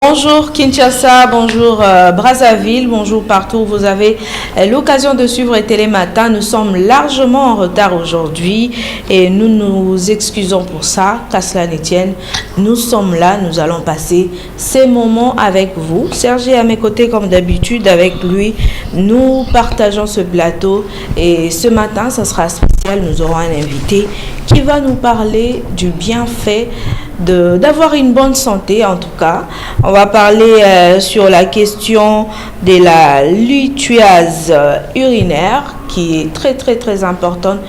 Bonjour Kinshasa, bonjour Brazzaville, bonjour partout où vous avez l'occasion de suivre Télématin. Nous sommes largement en retard aujourd'hui et nous nous excusons pour ça, qu'à cela ne tienne. Nous sommes là, nous allons passer ces moments avec vous. Serge est à mes côtés comme d'habitude, avec lui nous partageons ce plateau et ce matin ça sera spécial, nous aurons un invité qui va nous parler du bienfait d'avoir une bonne santé. En tout cas, on va parler sur la question de la lituase urinaire qui est très importante,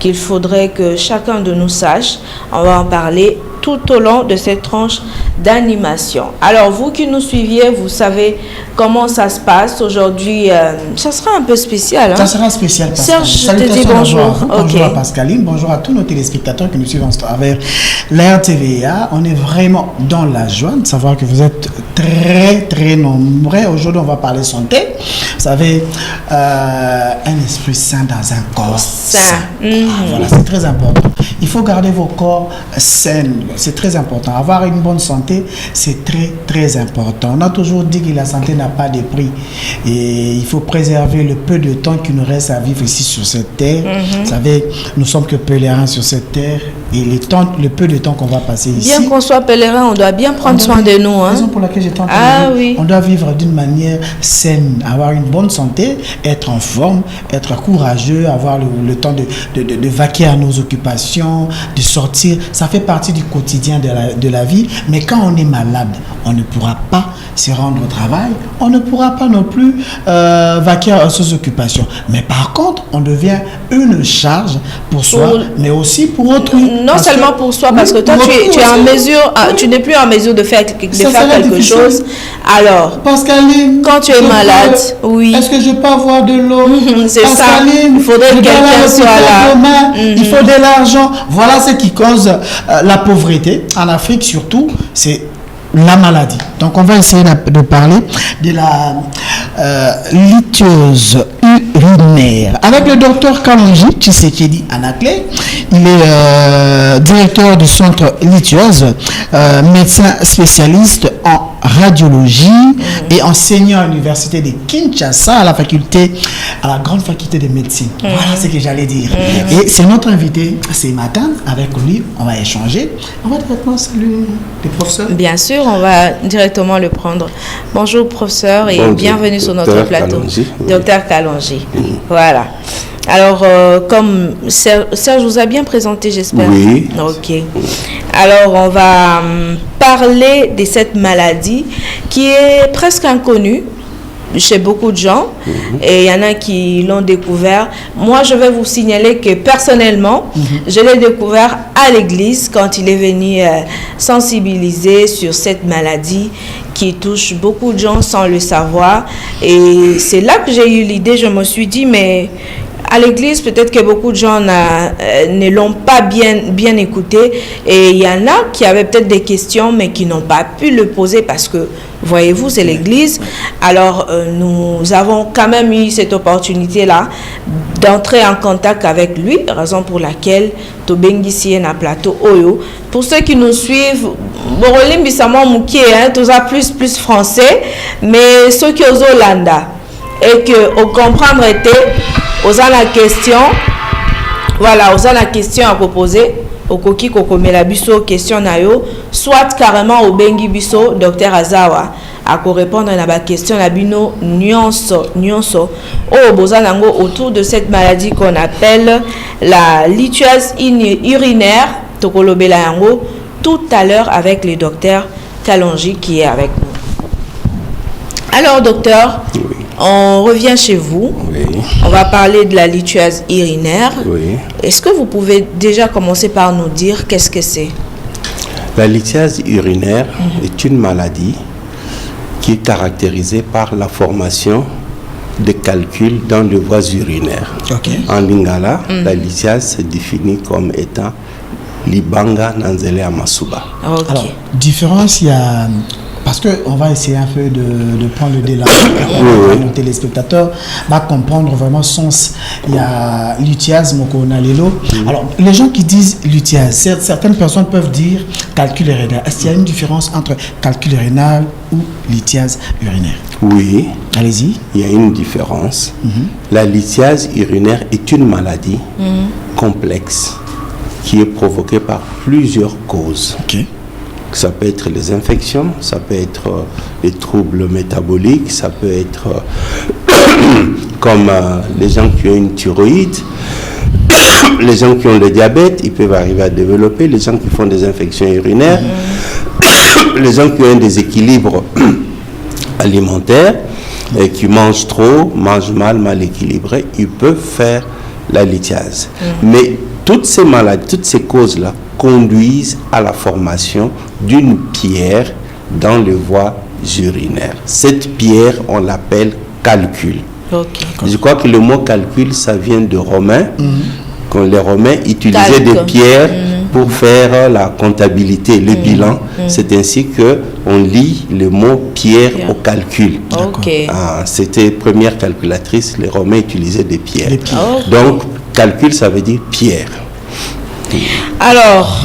qu'il faudrait que chacun de nous sache. On va en parler tout au long de cette tranche d'animation. Alors, vous qui nous suiviez, vous savez comment ça se passe. Aujourd'hui, ça sera un peu spécial. Hein? Ça sera spécial, Pascal. Serge, je te dis bonjour. Bonjour à Pascaline, bonjour à tous nos téléspectateurs qui nous suivent à travers la RTVA. On est vraiment dans la joie de savoir que vous êtes très nombreux. Aujourd'hui, on va parler santé. Vous savez, un esprit sain dans un corps sain. Voilà, c'est très important. Il faut garder vos corps sains. C'est très important. Avoir une bonne santé, c'est très important. On a toujours dit que la santé n'a pas de prix. Et il faut préserver le peu de temps qu'il nous reste à vivre ici sur cette terre. Vous savez, nous sommes que pèlerins sur cette terre. Et le peu de temps qu'on va passer ici. Bien qu'on soit pèlerin, on doit bien prendre soin de nous. La raison pour laquelle j'étais en train de dire, on doit vivre d'une manière saine, avoir une bonne santé, être en forme, être courageux, avoir le temps de vaquer à nos occupations, de sortir. Ça fait partie du quotidien de la vie. Mais quand on est malade, on ne pourra pas se rendre au travail, on ne pourra pas non plus vaquer à ses occupations. Mais par contre, on devient une charge pour soi, mais aussi pour autrui. Non seulement pour soi, parce que toi, tu es en mesure, tu n'es plus en mesure de faire quelque chose. Alors, Pascaline, quand tu es malade, est-ce que je peux avoir de l'eau? C'est ça. Il faudrait que quelqu'un soit là. Il faut de l'argent. Voilà ce qui cause la pauvreté en Afrique, surtout, c'est la maladie. Donc on va essayer de parler de la litueuse urinaire avec le docteur Kalonji Tshisekedi Anakle. Il est directeur du centre litueuse, médecin spécialiste en radiologie et enseignant à l'université de Kinshasa à la grande faculté de médecine. Voilà ce que j'allais dire. Et c'est notre invité ce matin. Avec lui, on va échanger. On va directement saluer le professeur. Bien sûr, on va directement le prendre. Bonjour professeur et bienvenue sur notre plateau. Docteur Kalonji. Voilà. Alors, comme Serge vous a bien présenté, j'espère. Oui. Ok. Alors, on va parler de cette maladie qui est presque inconnue chez beaucoup de gens. Et il y en a qui l'ont découvert. Moi, je vais vous signaler que personnellement, je l'ai découvert à l'église quand il est venu sensibiliser sur cette maladie qui touche beaucoup de gens sans le savoir. Et c'est là que j'ai eu l'idée. Je me suis dit, mais à l'église, peut-être que beaucoup de gens ne l'ont pas bien écouté. Et il y en a qui avaient peut-être des questions, mais qui n'ont pas pu le poser parce que, voyez-vous, c'est l'église. Alors, nous avons quand même eu cette opportunité-là d'entrer en contact avec lui, raison pour laquelle Tobengi Sien à plateau Oyo. Pour ceux qui nous suivent, Borolim Bissamo Mouké, tous à plus français, mais ceux qui osent Hollanda et que au comprendre était, osant la question, voilà, osant la question à proposer, au koki kokomela biso question nayo, soit carrément au bengi biso, docteur Azawa, à répondre à la question la bino nyonso, au bozanango autour de cette maladie qu'on appelle la lituase urinaire, tokolobela yango, tout à l'heure avec le docteur Kalonji qui est avec nous. Alors docteur, on revient chez vous. On va parler de la lituase urinaire. Est-ce que vous pouvez déjà commencer par nous dire qu'est-ce que c'est? La lituase urinaire est une maladie qui est caractérisée par la formation de calculs dans les voies urinaires. En lingala, la lituase se définit comme étant libanga nanzele amasuba. Alors, différence, il y a Parce qu'on va essayer un peu de prendre le délat. Nos téléspectateurs vont comprendre vraiment le sens. Il y a lithiase, mokonalelo. Alors, les gens qui disent lithiase, certaines personnes peuvent dire calcul rénal. Est-ce qu'il y a une différence entre calcul rénal ou lithiase urinaire? Oui. Allez-y. Il y a une différence. La lithiase urinaire est une maladie complexe qui est provoquée par plusieurs causes. Ça peut être les infections, ça peut être les troubles métaboliques, ça peut être comme les gens qui ont une thyroïde, les gens qui ont le diabète, ils peuvent arriver à développer, les gens qui font des infections urinaires, les gens qui ont un déséquilibre alimentaire, et qui mangent trop, mangent mal équilibré, ils peuvent faire la lithiase. Mais toutes ces maladies, toutes ces causes-là conduisent à la formation d'une pierre dans les voies urinaires. Cette pierre, on l'appelle calcul. Je crois que le mot calcul, ça vient de romain. Quand les Romains utilisaient des pierres pour faire la comptabilité, le bilan. C'est ainsi qu'on lit le mot pierre au calcul. C'était première calculatrice, les Romains utilisaient des pierres. Donc, calcul, ça veut dire pierre. Alors,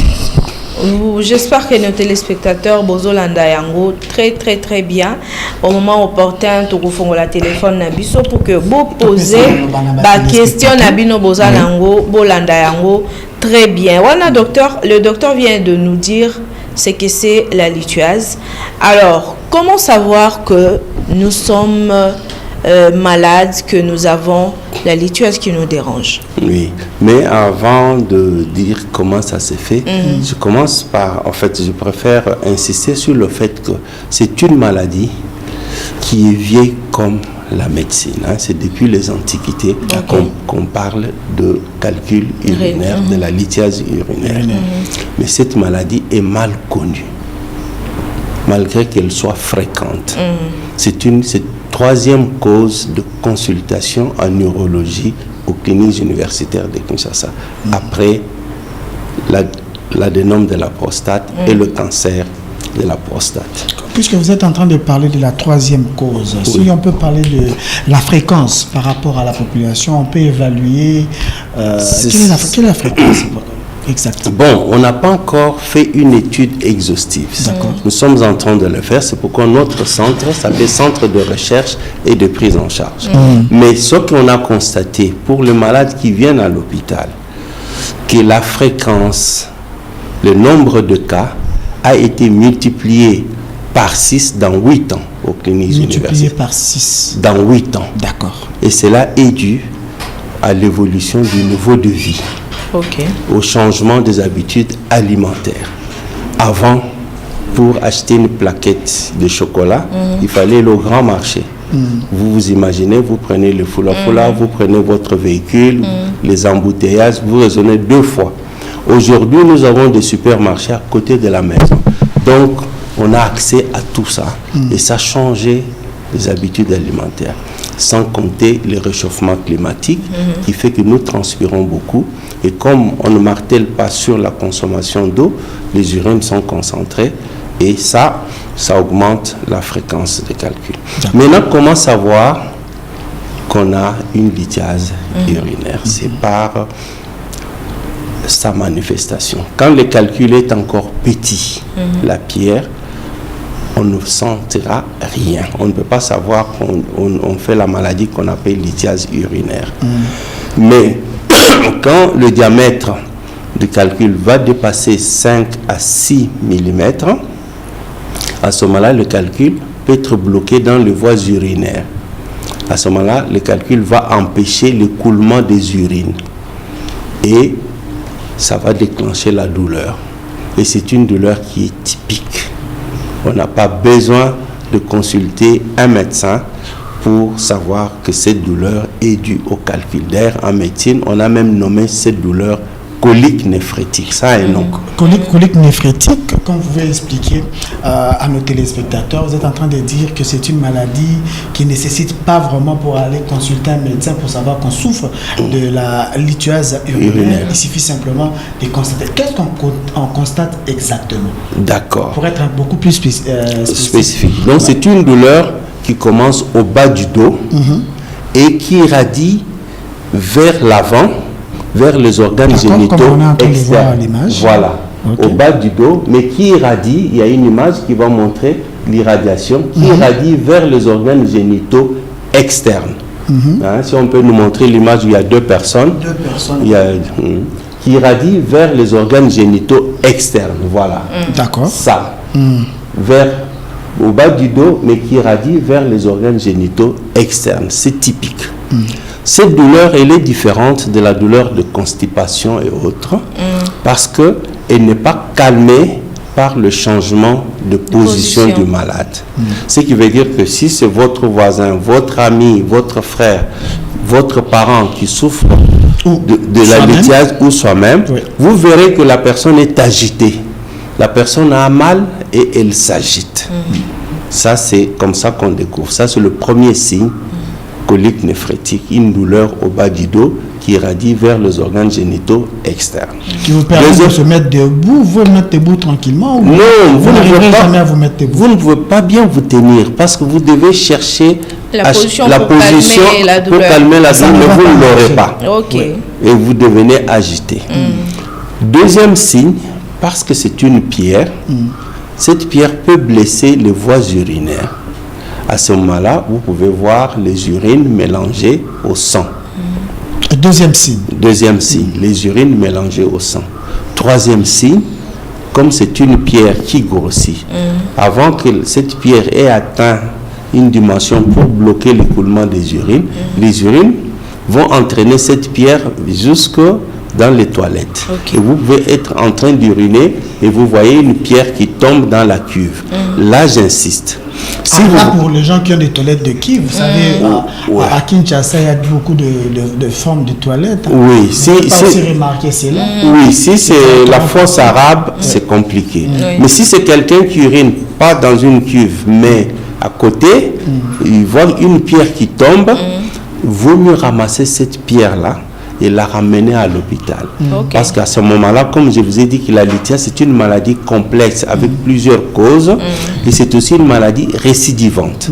j'espère que nos téléspectateurs Bozolanda Yango très bien au moment opportun to la téléphone nabiso pour que vous posez la question nabino Bozalango Bolanda Yango très bien. Le docteur vient de nous dire ce que c'est la lithiase. Alors, comment savoir que nous sommes malades, que nous avons la lithiase qui nous dérange? Oui, mais avant de dire comment ça se fait, je commence par, en fait, je préfère insister sur le fait que c'est une maladie qui est vieille comme la médecine. C'est depuis les antiquités qu'on parle de calcul urinaire, de la lithiase urinaire. Mais cette maladie est mal connue, malgré qu'elle soit fréquente. C'est une troisième cause de consultation en neurologie aux cliniques universitaires de Kinshasa, après l'adénome de la prostate et le cancer de la prostate. Puisque vous êtes en train de parler de la troisième cause, si on peut parler de la fréquence par rapport à la population, on peut évaluer quelle est la fréquence exactement. Bon, on n'a pas encore fait une étude exhaustive. Nous sommes en train de le faire, c'est pourquoi notre centre s'appelle Centre de recherche et de prise en charge. Mais ce qu'on a constaté pour les malades qui viennent à l'hôpital, que la fréquence, le nombre de cas a été multiplié par 6 dans 8 ans aux cliniques universitaires. Multiplié par 6 dans 8 ans. D'accord. Et cela est dû à l'évolution du niveau de vie. Au changement des habitudes alimentaires. Avant, pour acheter une plaquette de chocolat, il fallait aller au grand marché. Vous vous imaginez, vous prenez le foula-foula, vous prenez votre véhicule, les embouteillages, vous raisonnez 2 fois. Aujourd'hui, nous avons des supermarchés à côté de la maison. Donc, on a accès à tout ça. Et ça a changé les habitudes alimentaires. Sans compter le réchauffement climatique qui fait que nous transpirons beaucoup. Et comme on ne martèle pas sur la consommation d'eau, les urines sont concentrées et ça augmente la fréquence de calcul. Maintenant, comment savoir qu'on a une lithiase urinaire? C'est par sa manifestation. Quand le calcul est encore petit, la pierre, on ne sentira rien. On ne peut pas savoir qu'on fait la maladie qu'on appelle lithiase urinaire. Mais quand le diamètre du calcul va dépasser 5 à 6 mm, à ce moment-là, le calcul peut être bloqué dans les voies urinaires. À ce moment-là, le calcul va empêcher l'écoulement des urines. Et ça va déclencher la douleur. Et c'est une douleur qui est typique. On n'a pas besoin de consulter un médecin pour savoir que cette douleur est due au calcul. D'ailleurs, en médecine, on a même nommé cette douleur colique néphrétique. Ça a un nom. Colique néphrétique, comme vous pouvez expliquer à nos téléspectateurs, vous êtes en train de dire que c'est une maladie qui ne nécessite pas vraiment pour aller consulter un médecin pour savoir qu'on souffre de la lithiase urinaire. Il suffit simplement de constater. Qu'est-ce qu'on constate exactement? D'accord. Pour être beaucoup plus spécifique. Donc c'est une douleur qui commence au bas du dos et qui irradie vers l'avant, vers les organes génitaux externes. Voilà, au bas du dos, mais qui irradie, il y a une image qui va montrer l'irradiation, qui irradie vers les organes génitaux externes. Si on peut nous montrer l'image où il y a deux personnes. Qui irradie vers les organes génitaux externes. Voilà. D'accord. Ça. Au bas du dos, mais qui irradie vers les organes génitaux externes. C'est typique. Cette douleur, elle est différente de la douleur de constipation et autres, parce qu'elle n'est pas calmée par le changement de position du malade. Ce qui veut dire que si c'est votre voisin, votre ami, votre frère, votre parent qui souffre de la lithiase ou soi-même, vous verrez que la personne est agitée. La personne a mal et elle s'agite. Ça, c'est comme ça qu'on découvre. Ça, c'est le premier signe. Colique néphrétique, une douleur au bas du dos qui irradie vers les organes génitaux externes. Qui vous permet de se mettre debout, vous mettre debout tranquillement ou non, vous n'arriverez jamais à vous mettre debout. Vous ne pouvez pas bien vous tenir parce que vous devez chercher la position pour calmer la douleur, mais vous ne l'aurez pas. Et vous devenez agité. Deuxième signe, parce que c'est une pierre, cette pierre peut blesser les voies urinaires. À ce moment-là, vous pouvez voir les urines mélangées au sang. Deuxième signe. Deuxième signe, les urines mélangées au sang. Troisième signe, comme c'est une pierre qui grossit, avant que cette pierre ait atteint une dimension pour bloquer l'écoulement des urines, les urines vont entraîner cette pierre jusque dans les toilettes. Et vous pouvez être en train d'uriner et vous voyez une pierre qui tombe dans la cuve. Là, j'insiste. Pour les gens qui ont des toilettes de cuve, vous savez, à Kinshasa, il y a beaucoup de formes de toilettes. Oui, si c'est la fosse arabe, c'est compliqué. Mais si c'est quelqu'un qui urine pas dans une cuve, mais à côté, il voit une pierre qui tombe, vaut mieux ramasser cette pierre-là et la ramener à l'hôpital. Parce qu'à ce moment-là, comme je vous ai dit que la lithiase, c'est une maladie complexe avec plusieurs causes et c'est aussi une maladie récidivante.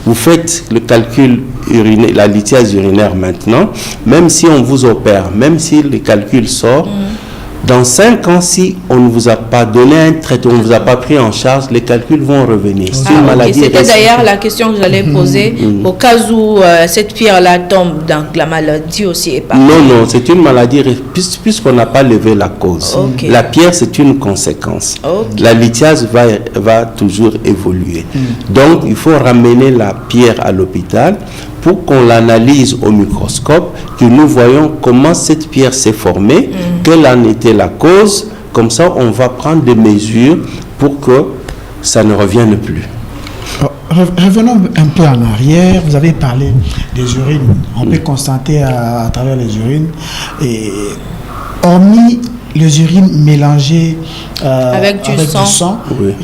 Vous faites le calcul urinaire, la lithiase urinaire maintenant, même si on vous opère, même si le calcul sort, dans 5 ans, si on ne vous a pas donné un traitement, on ne vous a pas pris en charge, les calculs vont revenir. C'est une maladie. C'était d'ailleurs la question que j'allais poser. Au cas où cette pierre-là tombe, donc la maladie aussi est pas. Non, c'est une maladie puisqu'on n'a pas levé la cause. La pierre, c'est une conséquence. La lithiase va toujours évoluer. Donc, il faut ramener la pierre à l'hôpital pour qu'on l'analyse au microscope, que nous voyons comment cette pierre s'est formée, quelle en était la cause. Comme ça, on va prendre des mesures pour que ça ne revienne plus. Revenons un peu en arrière. Vous avez parlé des urines. On peut constater à travers les urines. Et hormis les urines mélangées avec du sang,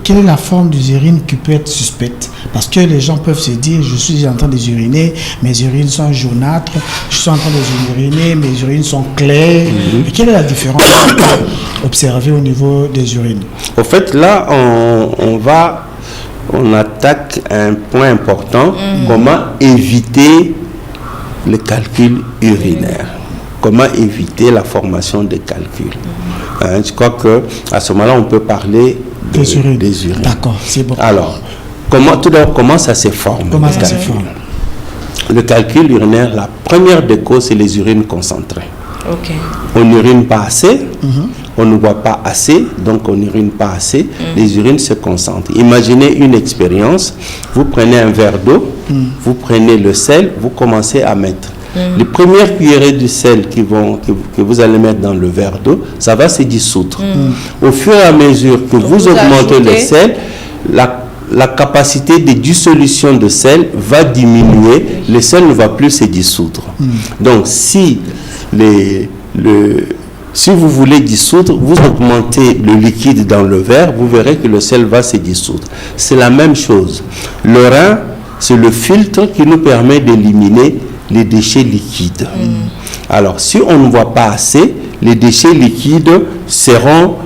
quelle est la forme des urines qui peut être suspecte? Parce que les gens peuvent se dire, je suis en train de uriner, mes urines sont jaunâtres, je suis en train de uriner, mes urines sont claires. Et quelle est la différence observée au niveau des urines? Au fait, là, on attaque un point important, comment éviter le calcul urinaire. Comment éviter la formation des calculs. Je crois qu'à ce moment-là, on peut parler des urines. D'accord, c'est bon. Alors, tout d'abord, comment ça se forme? Le calcul urinaire, la première des causes, c'est les urines concentrées. On n'urine pas assez, on ne boit pas assez, donc on n'urine pas assez, les urines se concentrent. Imaginez une expérience, vous prenez un verre d'eau, vous prenez le sel, vous commencez à mettre. Les premières cuillerées de sel que vous allez mettre dans le verre d'eau, ça va se dissoudre. Au fur et à mesure que vous augmentez le sel, la capacité de dissolution de sel va diminuer, le sel ne va plus se dissoudre. Donc si Si vous voulez dissoudre, vous augmentez le liquide dans le verre, vous verrez que le sel va se dissoudre. C'est la même chose. Le rein, c'est le filtre qui nous permet d'éliminer les déchets liquides. Alors, si on ne voit pas assez, les déchets liquides seront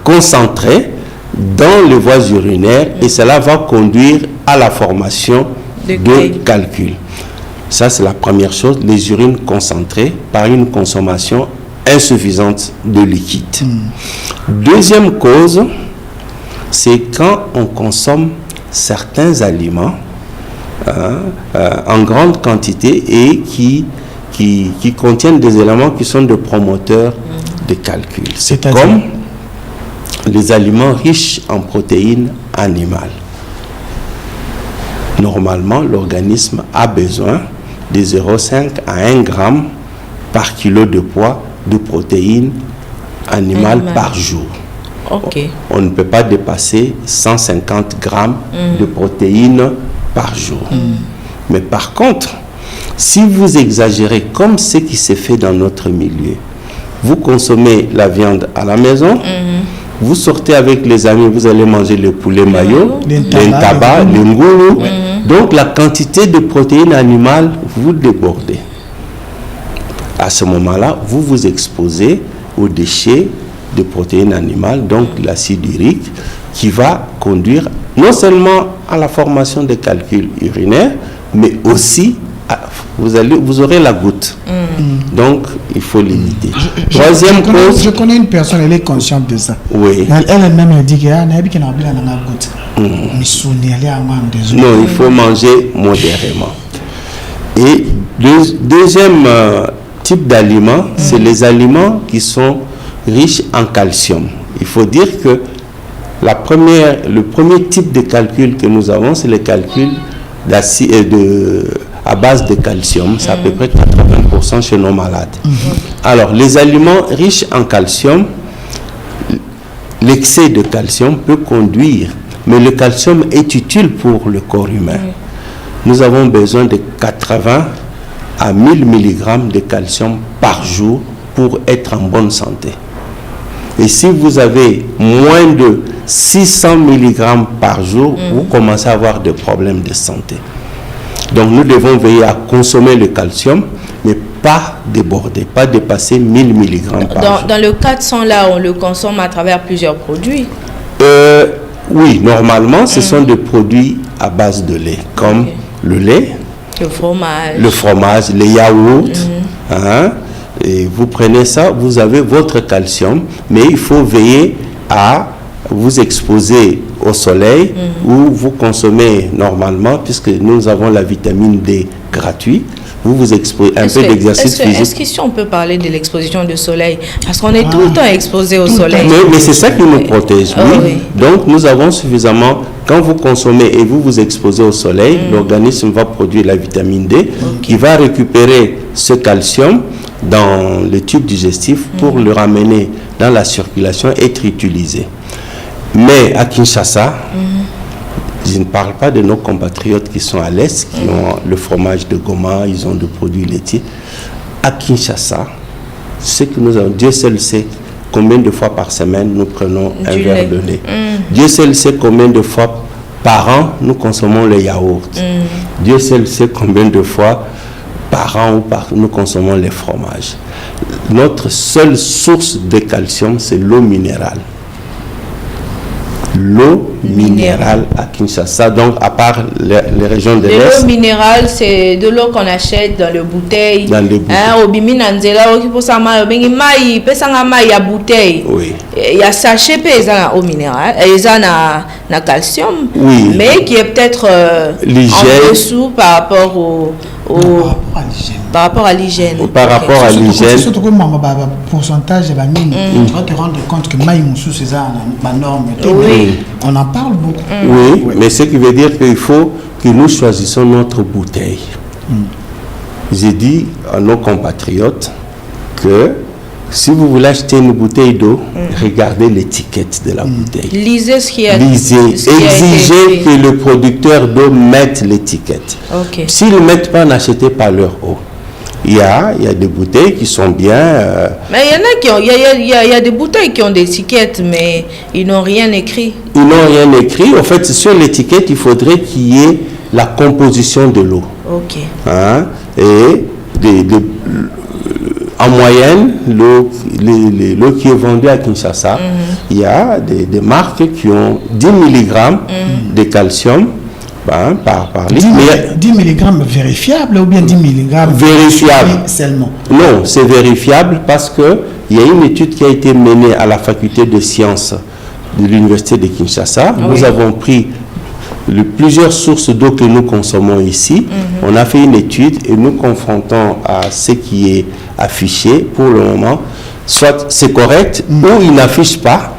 concentrés dans les voies urinaires et cela va conduire à la formation de calculs. Ça, c'est la première chose, les urines concentrées par une consommation insuffisante de liquide. Deuxième cause, c'est quand on consomme certains aliments en grande quantité et qui contiennent des éléments qui sont de promoteurs de calcul. C'est comme les aliments riches en protéines animales. Normalement, l'organisme a besoin de 0,5 à 1 gramme par kilo de poids de protéines animales par jour. On ne peut pas dépasser 150 grammes de protéines par jour. Mais par contre, si vous exagérez comme ce qui se fait dans notre milieu, vous consommez la viande à la maison, vous sortez avec les amis, vous allez manger le poulet mayo, les tabac, les ngoulou. Donc la quantité de protéines animales, vous débordez. À ce moment-là, vous vous exposez aux déchets de protéines animales, donc l'acide urique, qui va conduire non seulement à la formation des calculs urinaires, mais aussi vous aurez la goutte. Donc, il faut limiter. Troisième cause. Je connais une personne, elle est consciente de ça. Oui. Elle-même, elle dit qu'il y a une goutte. Non, il faut manger modérément. Et deuxième type d'aliments, c'est les aliments qui sont riches en calcium. Il faut dire que le premier type de calcul que nous avons, c'est le calcul à base de calcium. C'est à peu près 80% chez nos malades. Alors, les aliments riches en calcium, l'excès de calcium peut conduire, mais le calcium est utile pour le corps humain. Nous avons besoin de 80 à 1000 mg de calcium par jour pour être en bonne santé. Et si vous avez moins de 600 mg par jour, vous commencez à avoir des problèmes de santé. Donc nous devons veiller à consommer le calcium, mais pas déborder, pas dépasser 1000 mg par jour. Dans le 400 là, on le consomme à travers plusieurs produits. Oui, normalement, ce sont des produits à base de lait, comme le lait, le fromage, les yaourts. Et vous prenez ça, vous avez votre calcium, mais il faut veiller à vous exposer au soleil où vous consommez normalement, puisque nous avons la vitamine D gratuite. Vous vous exposez un peu d'exercice physique. Est-ce qu'ici on peut parler de l'exposition du soleil? Parce qu'on est tout le temps exposé au soleil. Mais c'est ça qui nous protège, oui. Donc nous avons suffisamment, quand vous consommez et vous vous exposez au soleil, l'organisme va produire la vitamine D qui va récupérer ce calcium dans le tube digestif pour le ramener dans la circulation et être utilisé. Mais à Kinshasa, je ne parle pas de nos compatriotes qui sont à l'Est, qui ont le fromage de Goma, ils ont des produits laitiers. À Kinshasa, ce que nous avons, Dieu seul sait combien de fois par semaine nous prenons un verre de lait. Dieu seul sait combien de fois par an nous consommons les yaourts. Dieu seul sait combien de fois par an nous consommons les fromages. Notre seule source de calcium, c'est l'eau minérale. L'eau minérale à Kinshasa, donc à part les régions de l'Est. L'eau minérale, c'est de l'eau qu'on achète dans les bouteilles. Dans les bouteilles. Il y a bouteille. Oui. Il y a sachet, il y a eau minérale, il y a calcium, mais qui est peut-être en dessous par rapport par rapport à l'hygiène. Par rapport à l'hygiène. Surtout que le pourcentage de la mine, tu vas te rendre compte que c'est ma norme. On en parle beaucoup. Oui, mais ce qui veut dire qu'il faut que nous choisissons notre bouteille. J'ai dit à nos compatriotes que si vous voulez acheter une bouteille d'eau, regardez l'étiquette de la bouteille. Lisez ce qui a Exigez que le producteur d'eau mette l'étiquette. S'ils ne mettent pas, n'achetez pas leur eau. Il y a des bouteilles qui sont bien... Mais il y en a qui ont... Il y a des bouteilles qui ont des étiquettes, mais ils n'ont rien écrit. Ils n'ont rien écrit. En fait, sur l'étiquette, il faudrait qu'il y ait la composition de l'eau. Ok. Hein? Et en moyenne, l'eau qui est vendue à Kinshasa, il y a des marques qui ont 10 mg de calcium par litre. 10 mg vérifiable ou bien 10 mg vérifiable seulement? Non, c'est vérifiable parce qu'il y a une étude qui a été menée à la faculté de sciences de l'université de Kinshasa. Oui. Nous avons pris plusieurs sources d'eau que nous consommons ici. On a fait une étude et nous confrontons à ce qui est affiché pour le moment. Soit c'est correct ou il n'affiche pas.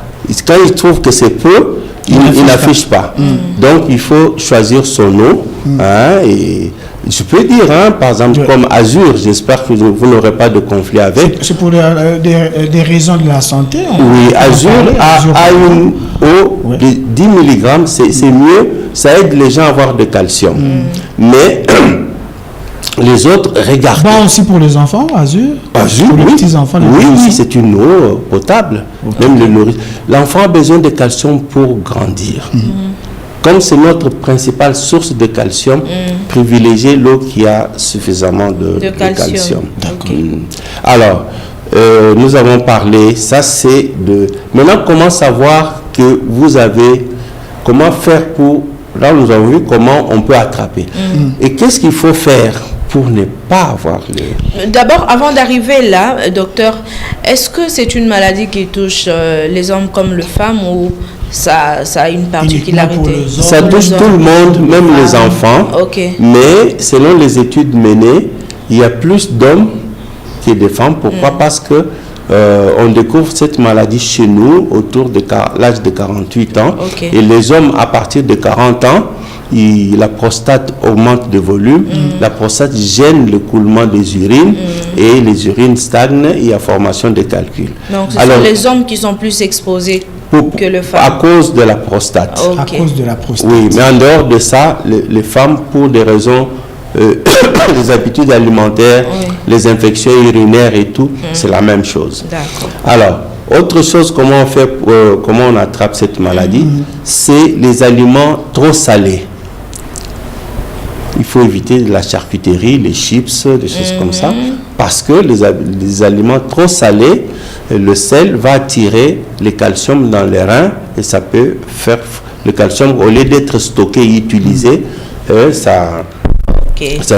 Quand il trouve que c'est peu, il n'affiche pas. Donc il faut choisir son eau. Hein, et je peux dire, par exemple, comme Azur, j'espère que vous n'aurez pas de conflit avec. C'est pour des raisons de la santé. Oui, Azur a une eau de 10 mg, c'est mieux, ça aide les gens à avoir de calcium. Mais les autres, regardez. Bon aussi pour les enfants, Azur? Azur, pour les petits-enfants. Oui, c'est une eau potable. Même le nourriture. L'enfant a besoin de calcium pour grandir. Comme c'est notre principale source de calcium, privilégiez l'eau qui a suffisamment de calcium. Alors, nous avons parlé, ça c'est de... Maintenant, comment savoir que vous avez... Comment faire pour... Là, nous avons vu comment on peut attraper. Et qu'est-ce qu'il faut faire pour ne pas avoir les... D'abord, avant d'arriver là, docteur, est-ce que c'est une maladie qui touche les hommes comme les femmes ou ça a une particularité? Ça touche tout le monde, même les enfants. Okay. Mais selon les études menées, il y a plus d'hommes que de femmes. Pourquoi? Parce que on découvre cette maladie chez nous autour de l'âge de 48 ans. Okay. Et les hommes, à partir de 40 ans, la prostate augmente de volume. La prostate gêne le coulement des urines et les urines stagnent et il y a formation de calculs. Donc, ce sont les hommes qui sont plus exposés que les femmes. À cause de la prostate. Okay. À cause de la prostate. Oui, mais en dehors de ça, les femmes, pour des raisons, les habitudes alimentaires, les infections urinaires et tout, c'est la même chose. D'accord. Alors, autre chose, comment on fait, comment on attrape cette maladie, c'est les aliments trop salés. Il faut éviter la charcuterie, les chips, des choses comme ça, parce que les aliments trop salés, le sel va attirer le calcium dans les reins et ça peut faire le calcium, au lieu d'être stocké et utilisé, ça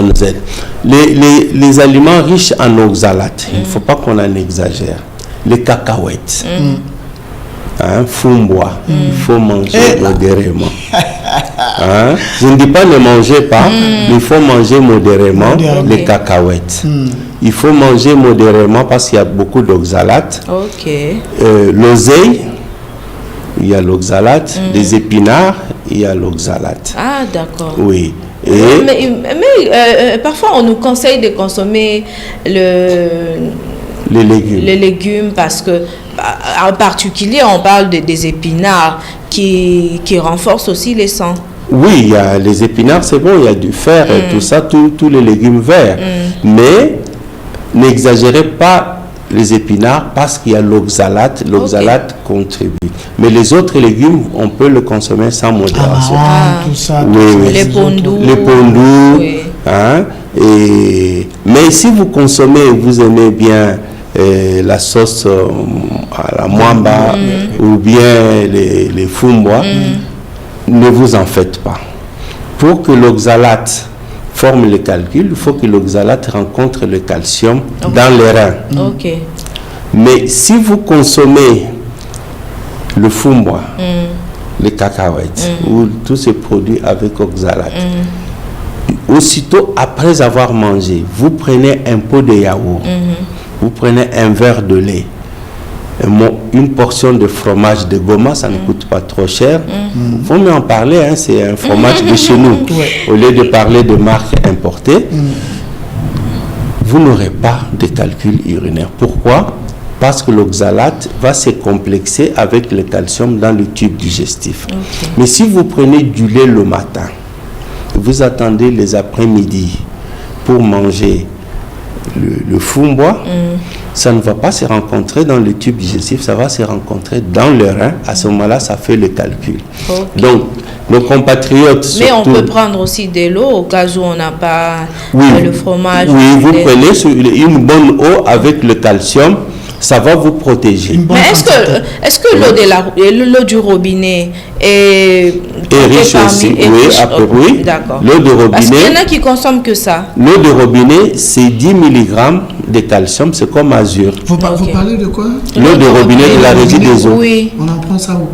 nous aide. Les aliments riches en oxalates, il ne faut pas qu'on en exagère. Les cacahuètes, fumbwa, il faut manger modérément. Je ne dis pas ne mangez pas, mais il faut manger modérément les cacahuètes. Il faut manger modérément parce qu'il y a beaucoup d'oxalates. L'oseille, il y a l'oxalate. Les épinards, il y a l'oxalate. Ah, d'accord. Oui. Mais parfois, on nous conseille de consommer les légumes parce que, en particulier, on parle des épinards qui renforcent aussi les sangs. Oui, il y a les épinards, c'est bon, il y a du fer et tout ça, tous les légumes verts. Mais n'exagérez pas les épinards parce qu'il y a l'oxalate. L'oxalate contribue. Mais les autres légumes, on peut le consommer sans modération. Tout ça. Oui. Les pondous. Les pondous. Oui. Mais si vous consommez, vous aimez bien la sauce à la mwamba ou bien les fumbwa, ne vous en faites pas. Pour que l'oxalate forme le calcul, il faut que l'oxalate rencontre le calcium dans les reins. Mais si vous consommez le fumbwa, les cacahuètes ou tous ces produits avec oxalate, aussitôt après avoir mangé, vous prenez un pot de yaourt, vous prenez un verre de lait, une portion de fromage de Goma, ça ne coûte pas trop cher. Il faut mieux en parler, c'est un fromage de chez nous. Au lieu de parler de marques importées, vous n'aurez pas de calcul urinaire. Pourquoi? Parce que l'oxalate va se complexer avec le calcium dans le tube digestif. Mais si vous prenez du lait le matin, vous attendez les après-midi pour manger le fumbois, ça ne va pas se rencontrer dans le tube digestif, ça va se rencontrer dans le rein. À ce moment-là, ça fait le calcul. Donc, nos compatriotes... Mais surtout, on peut prendre aussi de l'eau au cas où on n'a pas le fromage. Oui, vous prenez une bonne eau avec le calcium, ça va vous protéger. Mais est-ce que l'eau du robinet est riche aussi? Oui. D'accord. L'eau de robinet. Parce qu'il y en a qui consomment que ça. L'eau de robinet, c'est 10 mg de calcium, c'est comme azur. Vous parlez de quoi? L'eau de robinet de la régie des eaux. Oui. On en prend ça où?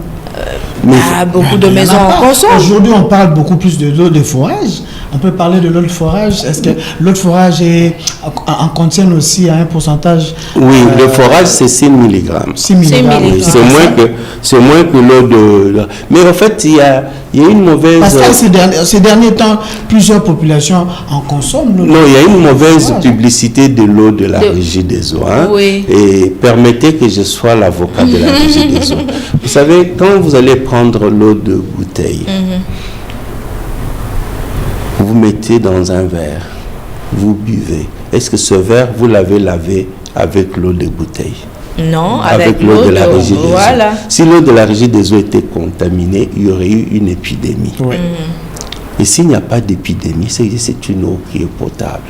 Beaucoup de maisons en consomment. Aujourd'hui, on parle beaucoup plus de l'eau de forage. On peut parler de l'eau de forage. Est-ce que l'eau de forage en contient aussi un pourcentage? Oui, le forage, c'est 6 mg. 6 mg. C'est moins que l'eau de... Mais en fait, il y a une mauvaise... Parce que ces derniers temps, plusieurs populations en consomment. Non, il y a une mauvaise publicité de l'eau de la régie des eaux. Hein? Oui. Et permettez que je sois l'avocat de la régie des eaux. Vous savez, quand vous allez prendre l'eau de bouteille, vous mettez dans un verre, vous buvez. Est-ce que ce verre, vous l'avez lavé avec l'eau de bouteille? Non, avec l'eau de la régie des eaux. Voilà. Si l'eau de la régie des eaux était contaminée, il y aurait eu une épidémie. Oui. Et s'il n'y a pas d'épidémie, c'est une eau qui est potable.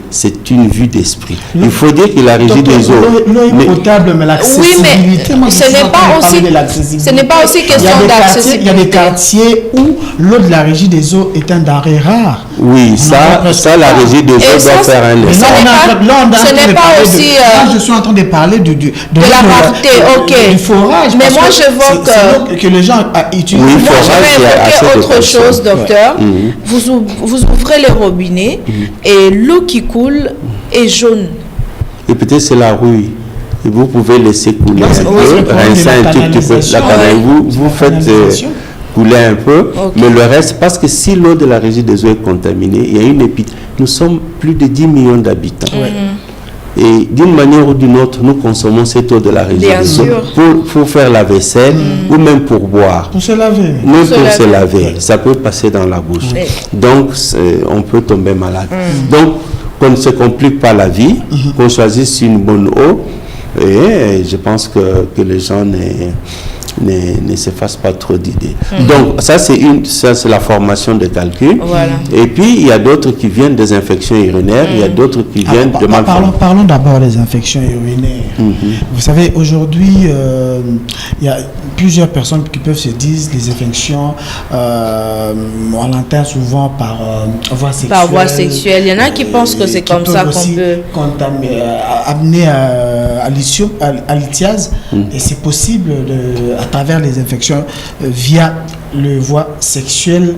C'est une vue d'esprit. Il faut dire que la régie des eaux... L'eau est potable, mais l'accessibilité... Oui, mais ce n'est pas aussi question d'accessibilité. Il y a des quartiers où l'eau de la régie des eaux est un denrée rare. Oui, ça la régie des eaux doit faire un essai. Ce n'est pas aussi... Je suis en train de parler de la rareté, du forage. Mais moi, je vois que les gens utilisent... Oui, moi, je vais évoquer autre chose, docteur. Vous ouvrez les robinets et l'eau qui coule est jaune. Et peut-être c'est la rouille. Et vous pouvez laisser couler un peu, rincer un tout petit peu la canalisation. Vous faites couler un peu, mais le reste, parce que si l'eau de la régie des eaux est contaminée, il y a une épidémie. Nous sommes plus de 10 millions d'habitants. Et d'une manière ou d'une autre, nous consommons cette eau de la régie des eaux pour faire la vaisselle ou même pour boire. Pour se laver. Même pour se laver. Ça peut passer dans la bouche. Donc, on peut tomber malade. Donc, qu'on ne se complique pas la vie, qu'on choisisse une bonne eau. Et je pense que les gens ne se fassent pas trop d'idées. Donc, ça c'est la formation de calcul. Voilà. Et puis, il y a d'autres qui viennent des infections urinaires, il y a d'autres qui viennent de malformations. Parlons d'abord des infections urinaires. Vous savez, aujourd'hui, il y a plusieurs personnes qui peuvent se dire les infections, on l'entend souvent par voie sexuelle. Par voie sexuelle. Il y en a qui pensent que c'est comme ça qu'on peut... amener à l'ithiase. Et c'est possible à travers les infections via le voie sexuelle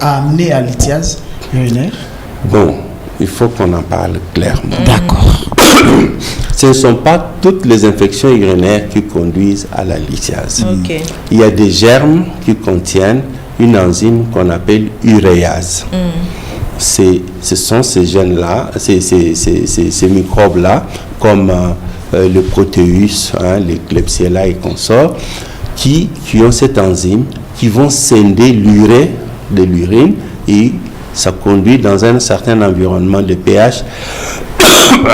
à amener à l'ithiase urinaire. Bon, il faut qu'on en parle clairement. D'accord. Ce ne sont pas toutes les infections urinaires qui conduisent à la lithiase. Il y a des germes qui contiennent une enzyme qu'on appelle uréase. Ce sont ces gènes-là, ces microbes-là, comme le protéus, les Klebsiella et consorts, qui ont cette enzyme, qui vont scinder l'urée de l'urine et ça conduit dans un certain environnement de pH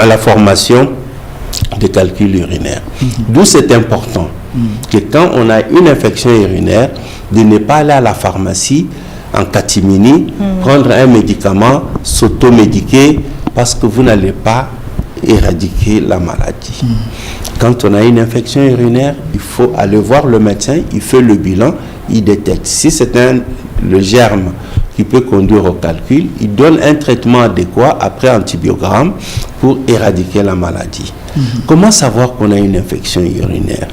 à la formation de calculs urinaires. D'où c'est important que quand on a une infection urinaire, de ne pas aller à la pharmacie en catimini, prendre un médicament, s'automédiquer parce que vous n'allez pas éradiquer la maladie. Quand on a une infection urinaire, il faut aller voir le médecin, il fait le bilan, il détecte. Si c'est le germe qui peut conduire au calcul, il donne un traitement adéquat après antibiogramme pour éradiquer la maladie. Comment savoir qu'on a une infection urinaire?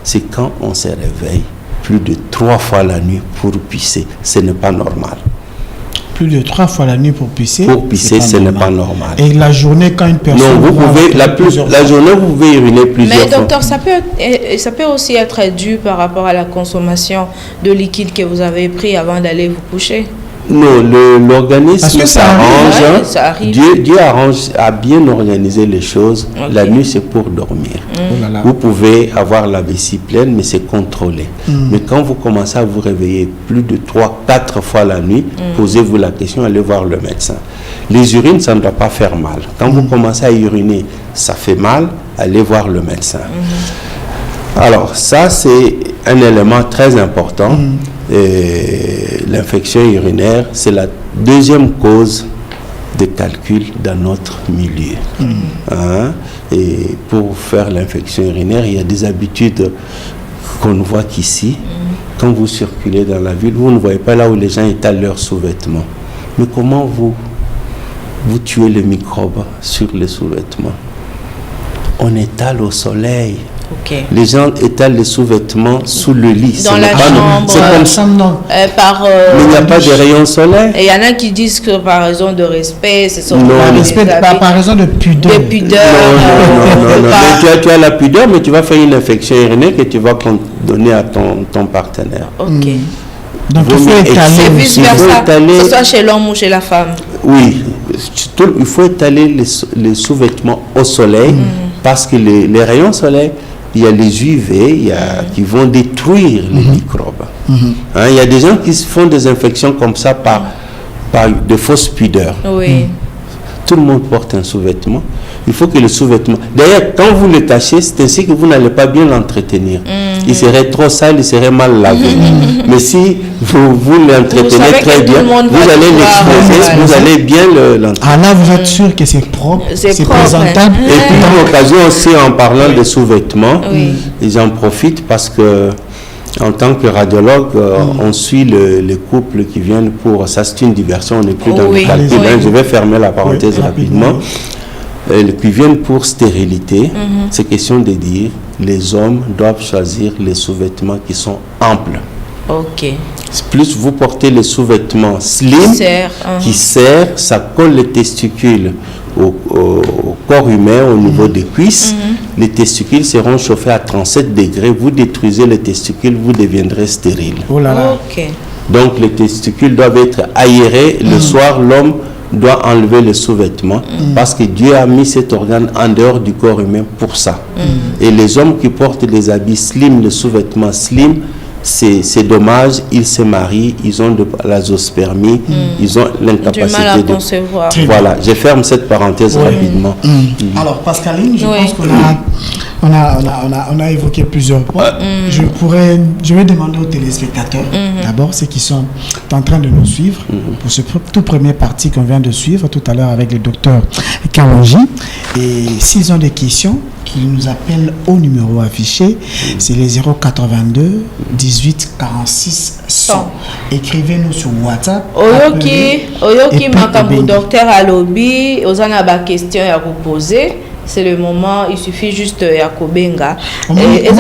C'est quand on se réveille plus de 3 fois la nuit pour pisser. Ce n'est pas normal. Plus de 3 fois la nuit pour pisser. Pour pisser, ce n'est pas normal. Et la journée, quand une personne... Non, vous pouvez, la journée, vous pouvez uriner plusieurs fois. Mais docteur, ça peut aussi être dû par rapport à la consommation de liquide que vous avez pris avant d'aller vous coucher. Non, l'organisme s'arrange. Dieu a bien organisé les choses. Okay. La nuit, c'est pour dormir. Vous pouvez avoir la vessie pleine, mais c'est contrôlé. Mais quand vous commencez à vous réveiller plus de 3-4 fois la nuit, posez-vous la question, allez voir le médecin. Les urines, ça ne doit pas faire mal. Quand vous commencez à uriner, ça fait mal, allez voir le médecin. Alors, ça, c'est un élément très important. L'infection urinaire, c'est la deuxième cause de calcul dans notre milieu. Et pour faire l'infection urinaire, il y a des habitudes qu'on ne voit qu'ici. Quand vous circulez dans la ville, vous ne voyez pas là où les gens étalent leurs sous-vêtements. Mais comment vous tuez les microbes sur les sous-vêtements? On étale au soleil. Okay. Les gens étalent les sous-vêtements sous le lit. Dans la chambre. C'est comme ça, non. Mais il n'y a pas de rayon soleil. Et il y en a qui disent que par raison de respect, c'est son par raison de pudeur. De pudeur. Non. Tu as la pudeur, mais tu vas faire une infection urinaire que tu vas donner à ton partenaire. Ok. Donc il faut étaler. C'est vice-versa, que ce soit chez l'homme ou chez la femme. Oui. Il faut étaler les sous-vêtements au soleil parce que les rayons soleil, il y a les UV qui vont détruire les microbes. Il y a des gens qui font des infections comme ça par de fausses pudeurs. Oui. Tout le monde porte un sous-vêtement. Il faut que le sous-vêtement... D'ailleurs, quand vous le cachez, c'est ainsi que vous n'allez pas bien l'entretenir. Il serait trop sale, il serait mal lavé. Mais si vous l'entretenez très bien, vous allez l'exposer, vous allez bien l'entretenir. Ah là, vous êtes sûr que c'est propre, c'est présentable. Et puis, pour l'occasion aussi, en parlant de sous-vêtements, j'en profite parce que en tant que radiologue, on suit les couples qui viennent pour... Ça, c'est une diversion, on n'est plus dans le calcul. Je vais fermer la parenthèse rapidement. Qui viennent pour stérilité, c'est question de dire les hommes doivent choisir les sous-vêtements qui sont amples. Ok. Plus vous portez les sous-vêtements slim, qui serrent, ça colle les testicules au corps humain au niveau des cuisses. Les testicules seront chauffés à 37 degrés. Vous détruisez les testicules, vous deviendrez stérile. Oh là là. Okay. Donc les testicules doivent être aérés. Le soir, l'homme doit enlever les sous-vêtements parce que Dieu a mis cet organe en dehors du corps humain pour ça. Et les hommes qui portent des habits slim, les sous-vêtements slim, c'est dommage, ils se marient, ils ont de l'azospermie, ils ont l'incapacité de concevoir. Voilà, je ferme cette parenthèse rapidement. Alors Pascaline, je pense qu'on a évoqué plusieurs points. Je vais demander aux téléspectateurs, d'abord ceux qui sont en train de nous suivre, pour ce tout premier parti qu'on vient de suivre tout à l'heure avec le docteur Kalonji. Et s'ils ont des questions, qu'ils nous appellent au numéro affiché, c'est les 082 18 46 100. Écrivez-nous sur WhatsApp. Oyoki makambu docteur Alobi, ozana ba question à vous poser. C'est le moment, il suffit juste à Kobenga. Consultation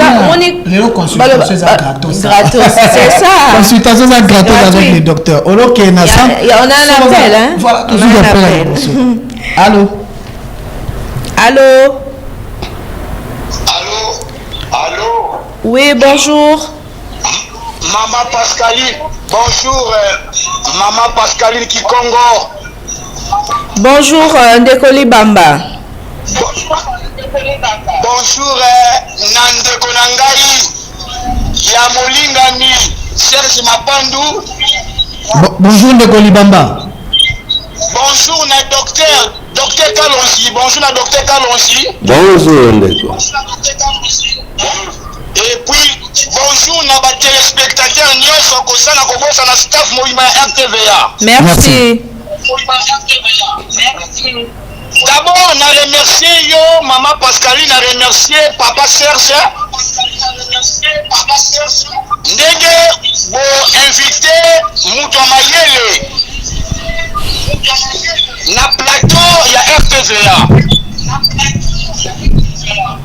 gratos. C'est ça. Consultation gratos avec le docteur. On a un appel. Voilà, on a un appel. Allô? Allô? Allô? Oui, bonjour. Maman Pascaline. Bonjour, Maman Pascaline Kikongo. Bonjour, Ndekoli Bamba. Bonjour, Nandeko Nangai. Yamolingani. Serge Mapandu. Bonjour, Ndekoli Bamba. Bonjour, docteur Kalonji. Bonjour, docteur Kalonji. Bonjour, Ndeko. Et puis, bonjour, na ba téléspectateurs nyonso kosana kobosa na staff moima RTVA. Merci. D'abord, on a remercié Maman Pascaline, on a remercié Papa Serge. Ndenge, bon, invité Mouton Mayele. Na plateau, il y a RTVA.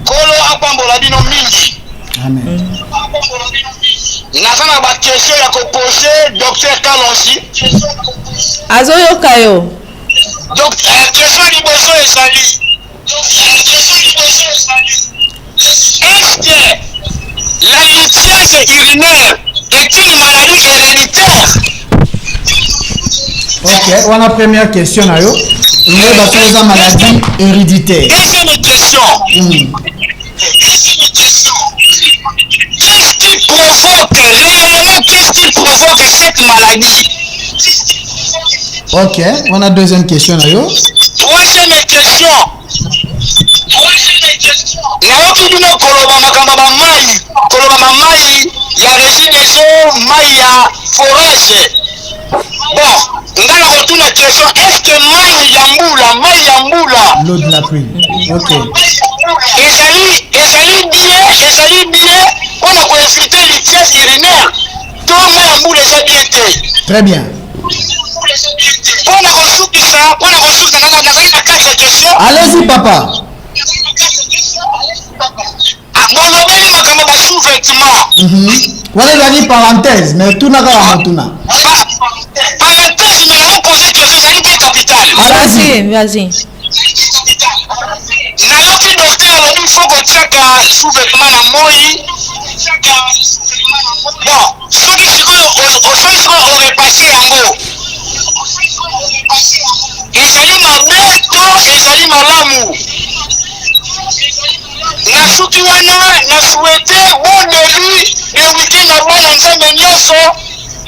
Kolo Apambola Bino Mingi. Amen. Nazana ba question ya ko poser docteur Kalonji. Azoyo Kayo. Donc, question liboso ezali. Est-ce que la lithiase urinaire est une maladie héréditaire? on a première question. On a une maladie héréditaire. Deuxième question. Qu'est-ce qui provoque réellement, qu'est-ce qui provoque cette maladie? Ok, on a deuxième question. Troisième question. Naoki bino koloba makamba ba mai ya régideso mai ya forage. Bon, ngala kotuna question, est-ce que mai ya mbula l'eau de la pluie. Ok. ezali bien mpona koinfiltre litiase urinaire to mai ya mbula eza bien te. Très bien. Mpona kosukisa nazali na 4 question. Allez-y, papa. bolobeli makambo ba sous-vêtement. Voilà la parenthèse, mais tout n'a pas tuna. Parenthèse, mais on pose question, ça dit capital. Vas-y. Nayoki docteur alobi il faut kotiaka sous-vêtement na moi. Bon, soki sikoyo orepasse yango ezali mabe to ezali malamu. Nasuki wana na souhaité bon début de week-end na bana nzambe nyonso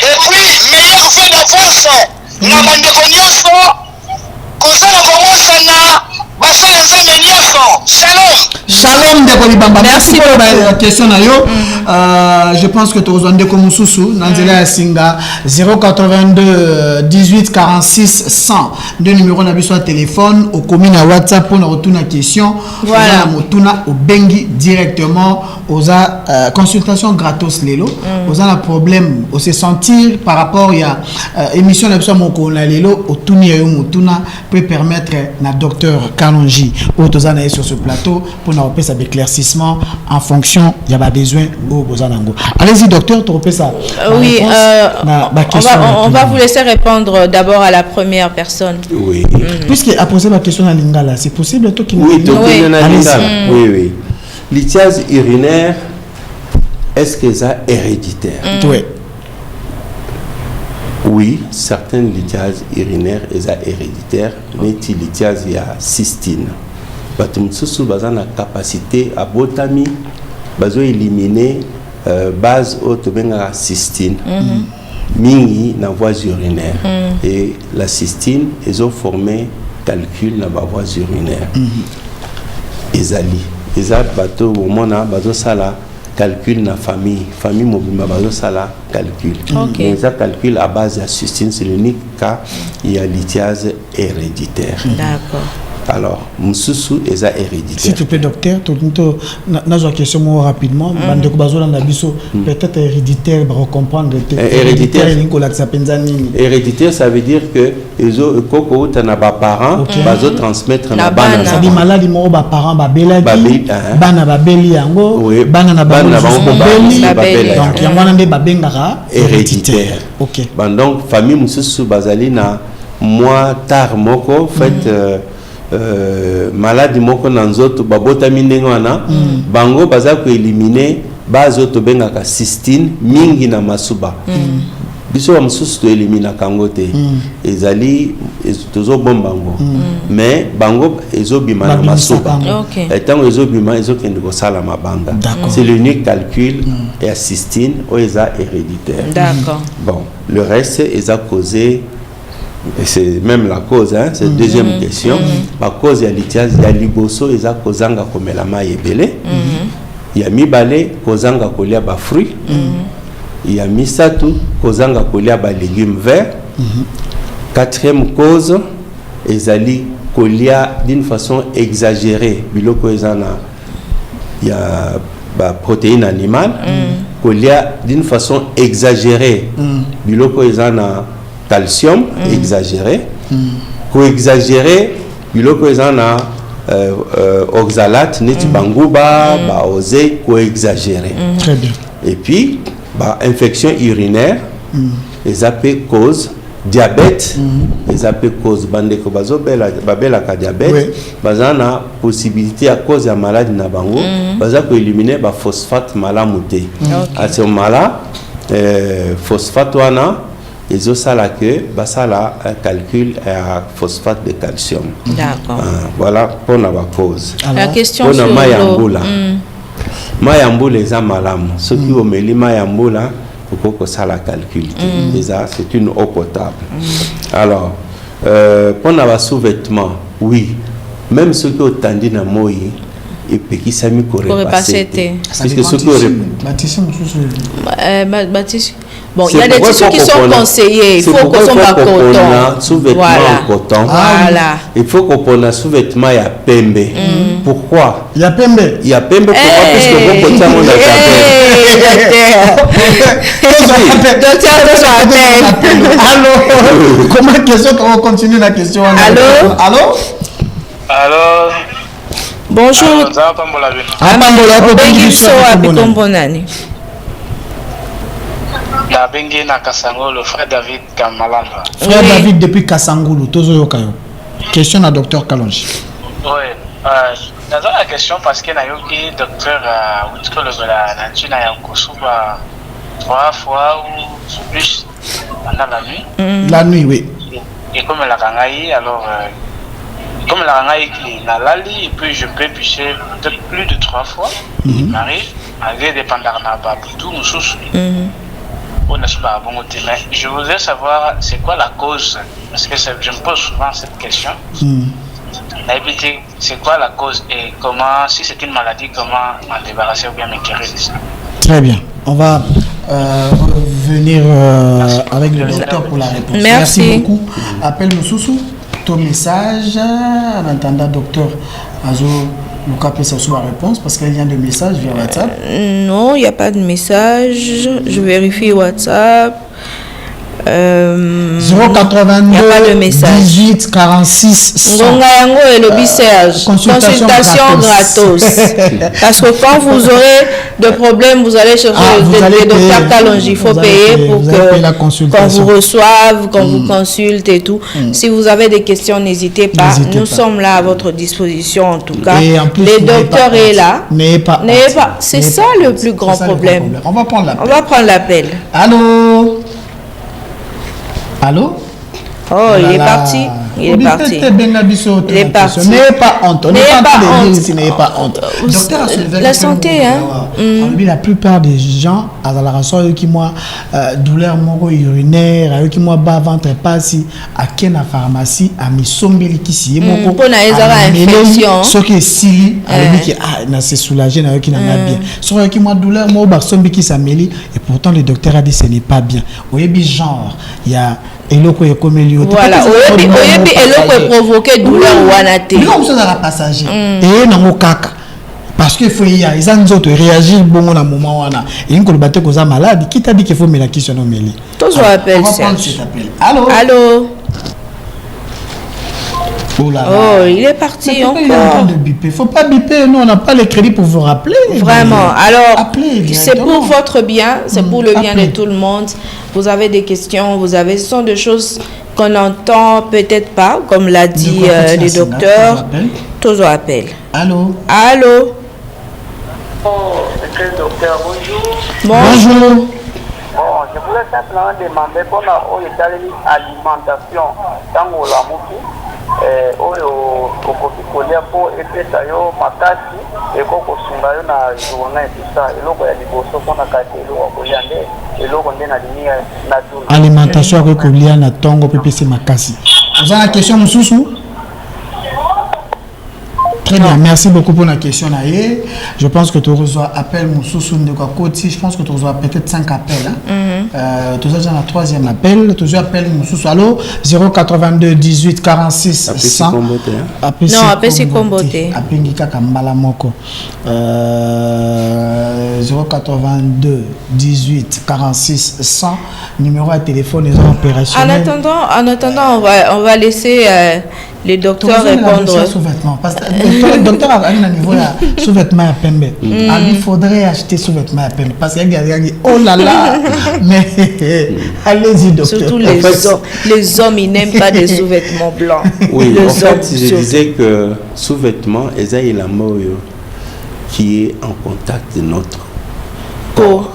et puis meilleur fait d'avance na bandeko nyonso kosala kobosana basala nzambe nyonso. Shalom de Bolibamba. Merci pour la question. Je pense que tu as besoin de Komususu. Nanzela Singa 082 18 46 100. Deux numéros na biso téléphone au commun à WhatsApp pour nous retourner question. Voilà. Motuna au bengi directement aux consultation gratos lelo. Aux un problème au se sentir par rapport à émission na biso moko na lelo au tuni yo motuna peut permettre na docteur Kalonji au tozana sur ce plateau pour nous repérer ça d'éclaircissement en fonction il y a besoin au bozanango. Allez-y docteur, tu repères ça. Oui, on va vous laisser répondre d'abord à la première personne. Oui. Puisqu'il a posé la question à Lingala, c'est possible toi qui oui, oui. Lithiase urinaire, est-ce que c'est héréditaire? Oui. Oui, certaines lithiases urinaires sont héréditaires, mais lithiase il y a cystine. Batumsusu bazan la capacité à botami bazo éliminer base autobenga cystine. Mingi na voie urinaire et la cystine ils ont formé calcul na voie urinaire. Ezali bateau au mona bazo sala calcul na famille mobima bazo sala calcul. Mais ça calcul à base de cystine, c'est l'unique cas il y a lithiase héréditaire. D'accord. Alors, Moussoussou est héréditaire. S'il te plaît, docteur, tu as une question rapidement. Peut-être héréditaire, pour comprendre. Héréditaire, ça veut dire que les parents vont transmettre la banane. Ça dit malade, les parents babeli, bana babeli yango, banana babeli. Donc, il y a un babengara héréditaire. Ok. Donc, famille Moussoussou bazali na moi tard moko fait. Maladie moko nanzoto babota minengo wana bango baza ko éliminer bazo to benga ka cystine mingi na masuba biso wa mususu to éliminer kangote ezali tozo bombango mais bango ezobima na masuba etango ezobima ezokende ko sala mabanga c'est l'unique calcul et cystine o eza héréditaire. D'accord. Bon, le reste est causé. Et c'est même la cause, hein, c'est la deuxième question. La cause, il y a lithiase, il y a liboso, il y a kozanga komelama yebele. Il y a mibale, kozanga kolia ba fruits. Il y a misatu, kozanga kolia ba légumes verts. Quatrième cause, ezali kolia d'une façon exagérée. Biloko ezana, il y a ba protéines animales. Kolia d'une façon exagérée. Biloko ezana calcium exagéré, co-exagéré, biloko ezana oxalate, neti banguba, ba osé co-exagéré. Très bien. Et puis, bah, infection urinaire, les appels cause diabète, les appels cause bandeko bazo babela ka diabète, bazana possibilité à cause de maladie na bango, baza ko éliminer ba phosphate malamuté. À ce moment-là, phosphate wana Et ça là que ça là un calcul à phosphate de calcium. D'accord. Voilà pour la cause. La question pour sur Mayambula. Mayambula est un malam. Ce qui au meli Mayambula pour que ça la calcul. Déjà c'est une eau potable. Alors pour la sous-vêtement, oui. Même ceux qui ont tendu dans moi, et puis qui s'est mis pour repasser. Parce que ceux qui bon, il y a des tissus qui sont conseillés. Il faut qu'on soit coton. Sous-vêtements en coton. Voilà. Il faut qu'on ait sous-vêtements à pembe. Pourquoi? Il y a pembe. Il y a pembe pourquoi? Parce que bon côté on a Allô. Comment question qu'on continue la question? Allô. Alors, bonjour. Bengi na Kasangolo, frère David Kamalamba. Frère David depuis Kasangolo, Tozo Yokayo. Question à docteur Kalonji. Oui, dans la question parce que le docteur Outko le Nantina Yankosuba 3 fois ou plus pendant la nuit. La nuit, oui. Et comme la Rangaï, alors. Comme la rangaï qui n'a lali, et puis je peux picher peut-être plus de 3 fois. Il m'arrive, malgré des pandarna baboutou, nous sous. On a pas bon côté. Mais je voudrais savoir c'est quoi la cause, parce que je me pose souvent cette question. C'est quoi la cause et comment, si c'est une maladie, comment m'en débarrasser ou bien m'éclairer de ça. Très bien. On va venir avec le docteur pour la réponse. Merci beaucoup. Appelle Moussoussou. Ton message en attendant docteur Azo Luka Pessa sous la réponse parce qu'il y a des messages via WhatsApp. Non, il n'y a pas de message. Je vérifie WhatsApp. 082 18 46 100. Consultation gratos. Parce que quand vous aurez de problèmes, vous allez chercher le docteur Kalonji. Il faut payer pour qu'on vous reçoive, qu'on vous consulte et tout. Si vous avez des questions, n'hésitez pas. Nous sommes là à votre disposition en tout cas. Le docteur est là. N'ayez pas. C'est ça le plus grand problème. On va prendre l'appel. Allô? Allô? Oh, il est parti. Il est parti. N'ayez pas honte. N'ayez pas honte. Docteur, la santé, hein? La plupart des gens, à la raison qui moi douleur urinaire, avec moi bas ventre passé à la pharmacie à mi sombeli qui si moko. Pour na infection. Ce qui est si avec qui na se soulager na qui na bien. Sur qui moi douleur moi bas sombi qui s'amélie et pourtant le docteur a dit ce n'est pas bien. Oyebi genre il y a eloko ekomeli. Voilà, oyebi eloko provoquer douleur wana te. Non, ça la passager. Et nango kaka. Parce que faut y a ils ont autres réagir bon na moment wana. Et une colbaté cause malade qui t'a dit qu'il faut mettre la question au meli. Tous on appelle ça. Allô. Allô. Oh, là là. Oh, il est parti encore. Il est en train de biper. Faut pas biper, nous on n'a pas les crédits pour vous rappeler. Vraiment. Alors, c'est pour votre bien, c'est pour le bien de tout le monde. Vous avez des questions, ce sont des choses qu'on n'entend peut-être pas, comme l'a dit le docteur. Tous on appelle. Allô. Allô. Oh, c'est le docteur, bonjour. Bonjour. Bon, je voulais simplement demander pour l'alimentation dans la mouki. Oyo okokolia po epesa yo makasi ekokosunga yo na journée et tout ça eloko ya liboso mpona kati eloko kolia nde eloko nde na linia na journée alimentation akokolia na tongo pepese makasi. Vous avez la question Moussoussou? Très bien, merci beaucoup pour la question. Je pense que tu reçois appel Moussoussou de Kokoti. Je pense que tu reçois peut-être 5 appels. Tu as déjà le 3e appel. Tu as appel Moussoussou. Allô 082 18 46 100. Non, appel si comboté. Appel Nika Kambala Moko. 082 18 46 100. Numéro de téléphone et opérationnel. En attendant, on va laisser le docteur répondre. Parce que le docteur a un niveau de sous-vêtements à pembe. Il faudrait acheter sous-vêtements à pembe. Parce qu'il y a oh là là. Mais allez-y, docteur. Surtout les hommes, ils n'aiment pas des sous-vêtements blancs. Oui, en fait, je disais que sous-vêtements, ils ont la moyo qui est en contact de notre corps.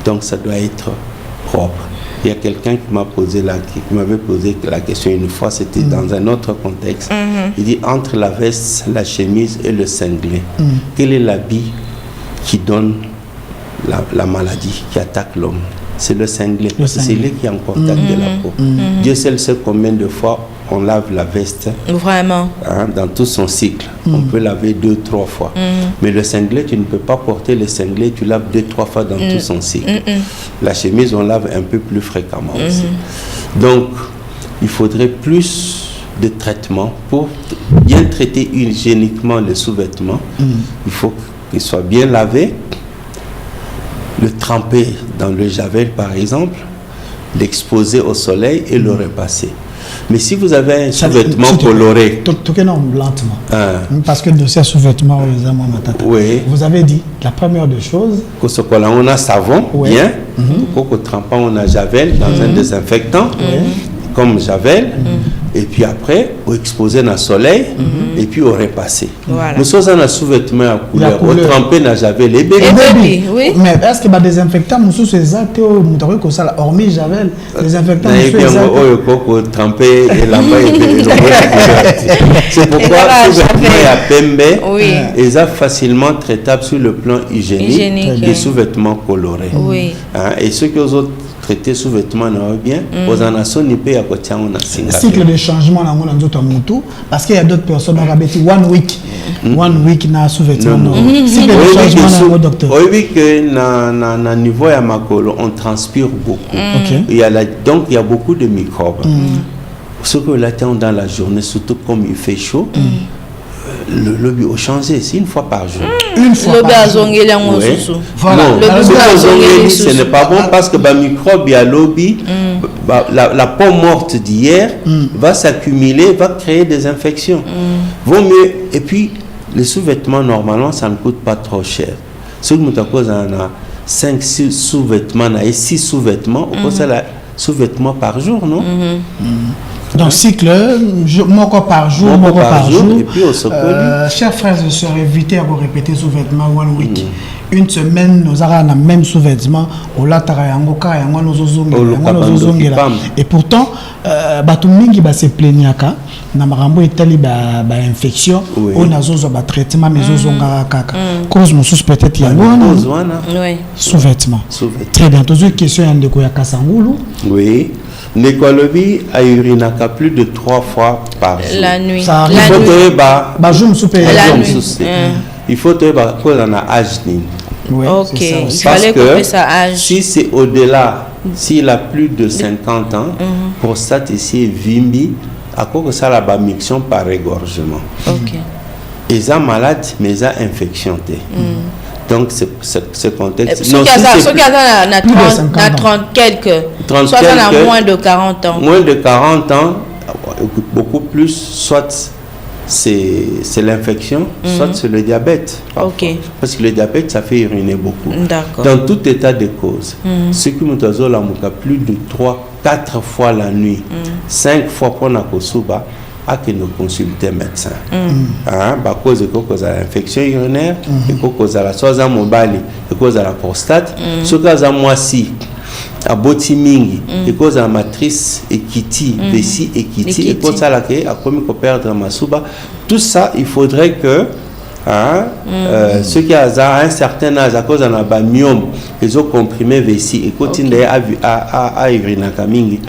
Donc ça doit être propre. Il y a quelqu'un qui m'avait posé la question une fois, c'était dans un autre contexte. Il dit, entre la veste, la chemise et le cinglé, quel est l'habit qui donne la maladie, qui attaque l'homme? C'est le cinglé, parce que c'est lui qui est en contact de la peau. Dieu seul sait combien de fois on lave la veste. Vraiment. Dans tout son cycle. On peut laver 2-3 fois. Mais le cinglé, tu ne peux pas porter le cinglé, tu laves 2-3 fois dans tout son cycle. La chemise, on lave un peu plus fréquemment aussi. Donc, il faudrait plus de traitements pour bien traiter hygiéniquement les sous-vêtements. Il faut qu'ils soient bien lavés, le tremper dans le javel par exemple, l'exposer au soleil et le repasser. Mais si vous avez un sous-vêtement coloré, lentement, parce que le dossier sous-vêtement, oui. Vous avez dit la première des choses. On a savon, bien. Pour tremper, on a javel dans un désinfectant, comme javel. Et puis après, on exposer dans le soleil et puis on repasser. Voilà. Nous sommes en sous-vêtements à couleur. On tremper dans javel les bébés. Oui. Mais est-ce que les désinfectants, nous sommes exacts, hormis javel, désinfectants, on tremper et là-bas, c'est pourquoi sous-vêtements à Pembe, ils sont facilement traitables sur le plan hygiénique des sous-vêtements colorés. Et ceux qui ont traité sous-vêtements bien, aux anations n'y peut y avoir cycle de changement dans mon parce qu'il y a d'autres personnes qui ont 1 week na sous-vêtements. Cycle de changement dans docteur. Oui, que na niveau ya makolo on transpire beaucoup. Donc il y a beaucoup de microbes. Ce que l'attend dans la journée, surtout comme il fait chaud. Le lobby a changé, c'est une fois par jour. Une fois par jour. Voilà. Ce n'est pas bon parce que les microbes, il y a lobby, la peau morte d'hier va s'accumuler, va créer des infections. Vaut mieux. Et puis, les sous-vêtements, normalement, ça ne coûte pas trop cher. Ce que nous avons 5-6 sous-vêtements, 6 sous-vêtements, on peut sous-vêtements par jour, non? Donc, cycle, mois par jour. Et puis, chers frères et sœurs, évitez à vous répéter sous-vêtements 1 week. Une semaine, nous avons le même sous-vêtement. Et pourtant, Batumingi se plaignaka. Namarambo etali infection. On a un traitement, mais cause peut-être sous-vêtements. Très bien. Toutes les questions de Kasangulu. Oui. Nekolobi a urinaka plus de 3 fois par jour. La nuit. Ça arrive. Il faut que on a âge. Ok. Il fallait que ça âge. Si c'est au-delà, s'il a plus de 50 ans, prostate ici est vimbi, à cause de ça la miction par égorgement. Ok. Ils sont malades, mais ils ont infection. Donc, c'est contexte. Ceux qui ont 30 quelques, soit on a moins de 40 ans. Moins de 40 ans, beaucoup plus, soit c'est l'infection, soit c'est le diabète. Parce que le diabète, ça fait uriner beaucoup. Dans tout état de cause, ceux qui ont plus de 3-4 fois la nuit, 5 fois pour la kosuba, à que nous consulter médecin. À cause de l'infection urinaire, et cause de la soie mobile, et cause de la prostate, ce cas à moisi, à botimingi, et cause de la matrice équiti, vessie équiti, et cause de la que a commis perdre ma souba. Tout ça, il faudrait que ceux qui ont un certain âge à cause de la myome, ils ont comprimé vessie et continuent à uriner kamingi.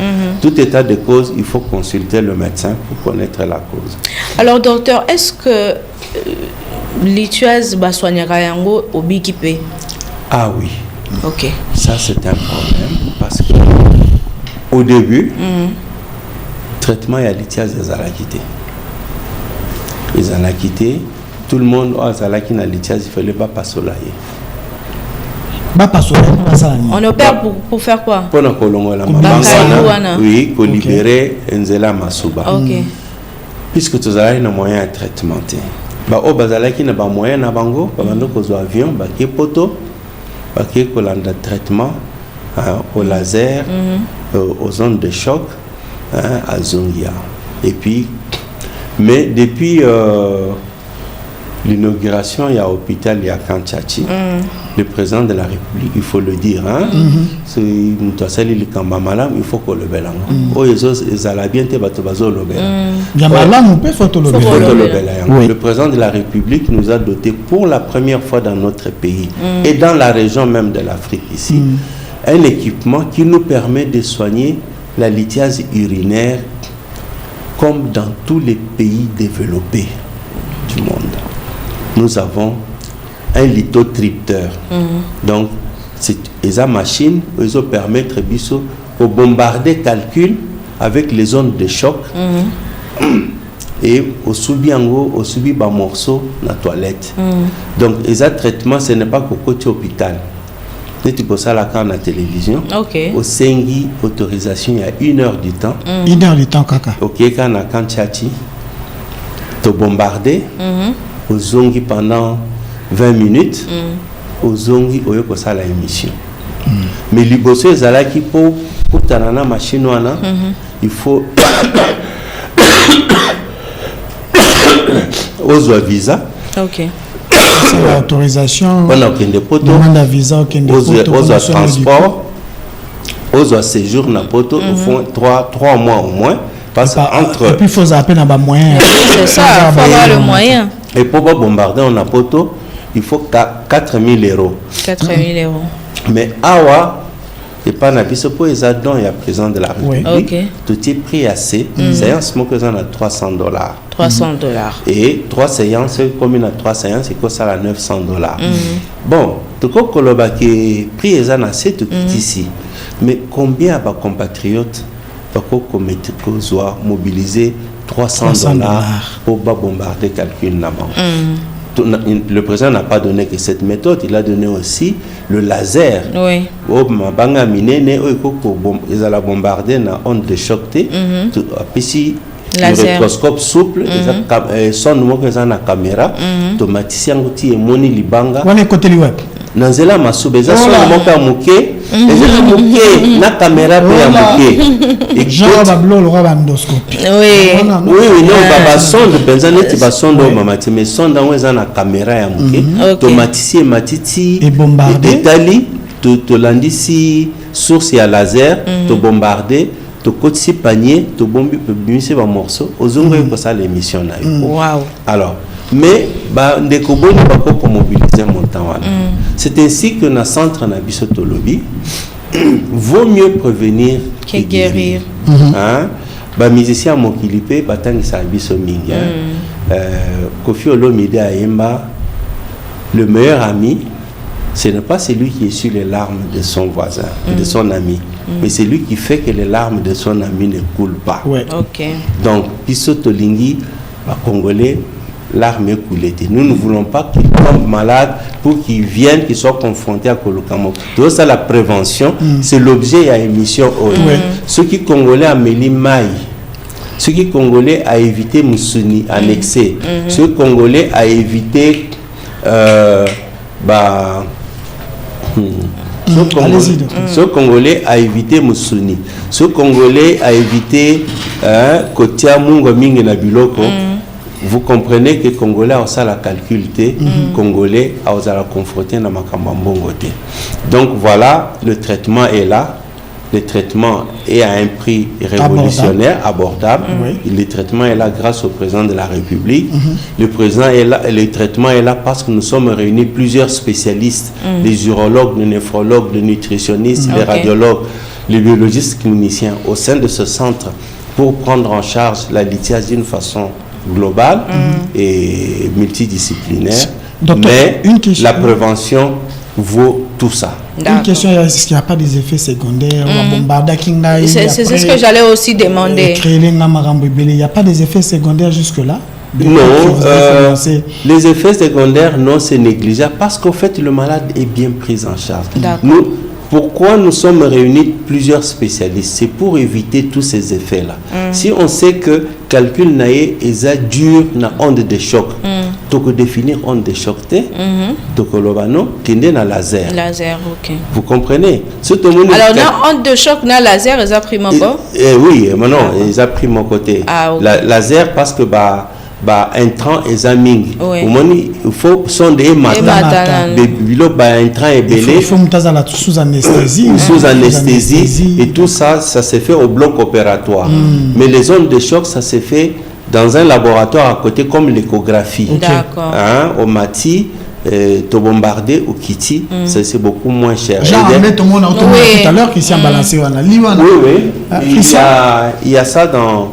Tout état de cause, il faut consulter le médecin pour connaître la cause. Alors docteur, est-ce que l'ituase va soigner au bikipe? Ah oui. Ok. Ça c'est un problème parce que au début, traitement et l'ituase des alaquités. Les alaquités, tout le monde a zalaki na l'itiaz, il fallait pas passer là. On opère pour faire quoi? Pour la kolongola mabanga. Oui, pour libérer Nzela Masuba. Puisque tu as un moyen de traitement. Ba o bazalaki na ba moyen na bango, ba bando ko zo avion, ba ke poto, ba ke kolanda traitement au laser, aux ondes de choc, à Zongia. Et puis mais depuis l'inauguration, il y a l'hôpital, il y a Kanchachi. Le président de la République, il faut le dire, hein, il faut qu'on le belle. Le président de la République nous a doté pour la première fois dans notre pays et dans la région même de l'Afrique ici, un équipement qui nous permet de soigner la lithiase urinaire comme dans tous les pays développés du monde. Nous avons un lithotripteur. Donc, c'est une machine qui permet de bombarder calcul avec les ondes de choc et au subi un morceau dans la toilette. Donc, les traitements, ce n'est pas qu'au côté hôpital. Tu peux ça la carte à la télévision. Au Sengi, autorisation, il y a 1 heure du temps. 1 heure du temps, kaka. Ok, quand on a Kanchachi, tu bombarder. Au Zongi pendant 20 minutes. Au Zongi, au yoko ça la émission. Mais les bosseux, ils allaient qui pour tanana machine wana, il faut aux visa. Ok. C'est l'autorisation. On a aucun dépôt. Demande à visa, aucun dépôt. Aux transport, aux séjours na poto, au fond 3 mois au moins. Parce entre. Et puis il faut appeler dans les moyens. C'est ça, il faut avoir le moyen. Et pour bombarder en poto, il faut 4 000 €. 4 000 €. Mais awa, et pas n'abisse pour les adons, il y a président de la République. Tout est pris assez. Séance, moi que j'en ai $300. $300. Et 3 séances, comme il y a 3 séances, c'est quoi ça à $900. Bon, tout cas, Koloba qui est pris les assez tout ici. Mais combien de compatriotes qu'on mobiliser $300 pour bombarder calcul n'amant. Le président n'a pas donné que cette méthode, il a donné aussi le laser. Oui. Ils allaient bombarder na onde de choc. Puis le microscope souple, son numéro que na caméra, automaticien outil et moni libanga. On est côté web. Nanzela masubeza son numéro ka muke, ezela muke na caméra pe ya muke. Genre bablo le roi endoscopie. Oui. Oui, non, baba sonde benzane ti ba sonde mamati mais sonde on na caméra ya muke, automaticien matiti et bombarder. Italie, to landisi source ya laser, to bombarder. Tu côté panier, tu bombi un morceau, aux ongles pour ça l'émission là. Wow. Alors, mais bah des cobos ne pas pour mobiliser mon temps. C'est ainsi que dans le centre Nabisotolobi, vaut mieux prévenir que guérir. Hein? Bah musicien Mokilipe, batang sa bisomingi. Kofi Olomide Ayemba, le meilleur ami. Ce n'est pas celui qui essuie les larmes de son voisin, de son ami, mais c'est lui qui fait que les larmes de son ami ne coulent pas. Ouais. Okay. Donc, Pisotolingi, Congolais, l'arme est coulée. Nous ne voulons pas qu'ils tombent malades pour qu'ils viennent, qu'ils soient confrontés à Kolokamo. Donc, ça, la prévention, c'est l'objet à émission. Ceux qui Congolais amélie maï. Ceux qui Congolais à éviter Moussuni, annexé. Ceux Congolais à éviter. Ce Congolais a évité Moussuni. Ce Congolais a évité Kotia Mungo Mingi na Biloko. Vous comprenez que Congolais a aussi la calculité. Congolais a aussi la confronté na Makambambongote. Donc voilà, le traitement est là. Le traitement est à un prix révolutionnaire, abordable. Le traitement est là grâce au président de la République. Le président est là, le traitement est là parce que nous sommes réunis plusieurs spécialistes, les urologues, les néphrologues, les nutritionnistes, les radiologues, les biologistes cliniciens au sein de ce centre pour prendre en charge la lithiase d'une façon globale et multidisciplinaire. Docteur, mais la prévention vaut tout ça. Une question, est-ce qu'il n'y a pas des effets secondaires? C'est ce que j'allais aussi demander. Il n'y a pas des effets secondaires jusque-là? Non, les effets secondaires, non, c'est négligeable parce qu'en fait, le malade est bien pris en charge. Pourquoi nous sommes réunis plusieurs spécialistes? C'est pour éviter tous ces effets-là. Si on sait que calcul naïe est dur na onde de choc, donc définir onde de choc, donc l'obano qui est na laser. Laser, ok. Vous comprenez? Alors na onde de choc na laser, ils ont pris mon côté. Oui, mais non, ils ont pris mon côté. Ah, okay. Laser parce que ba intrant examing omoni il faut sonde et matin bilo ba intrant et belé il faut monter la sous anesthésie et tout ça se fait au bloc opératoire mais les ondes de choc ça se fait dans un laboratoire à côté comme l'échographie au Mati te bombarder au Kiti ça c'est beaucoup moins cher genre tout le monde a tout à l'heure qui s'est balancé il y a ça dans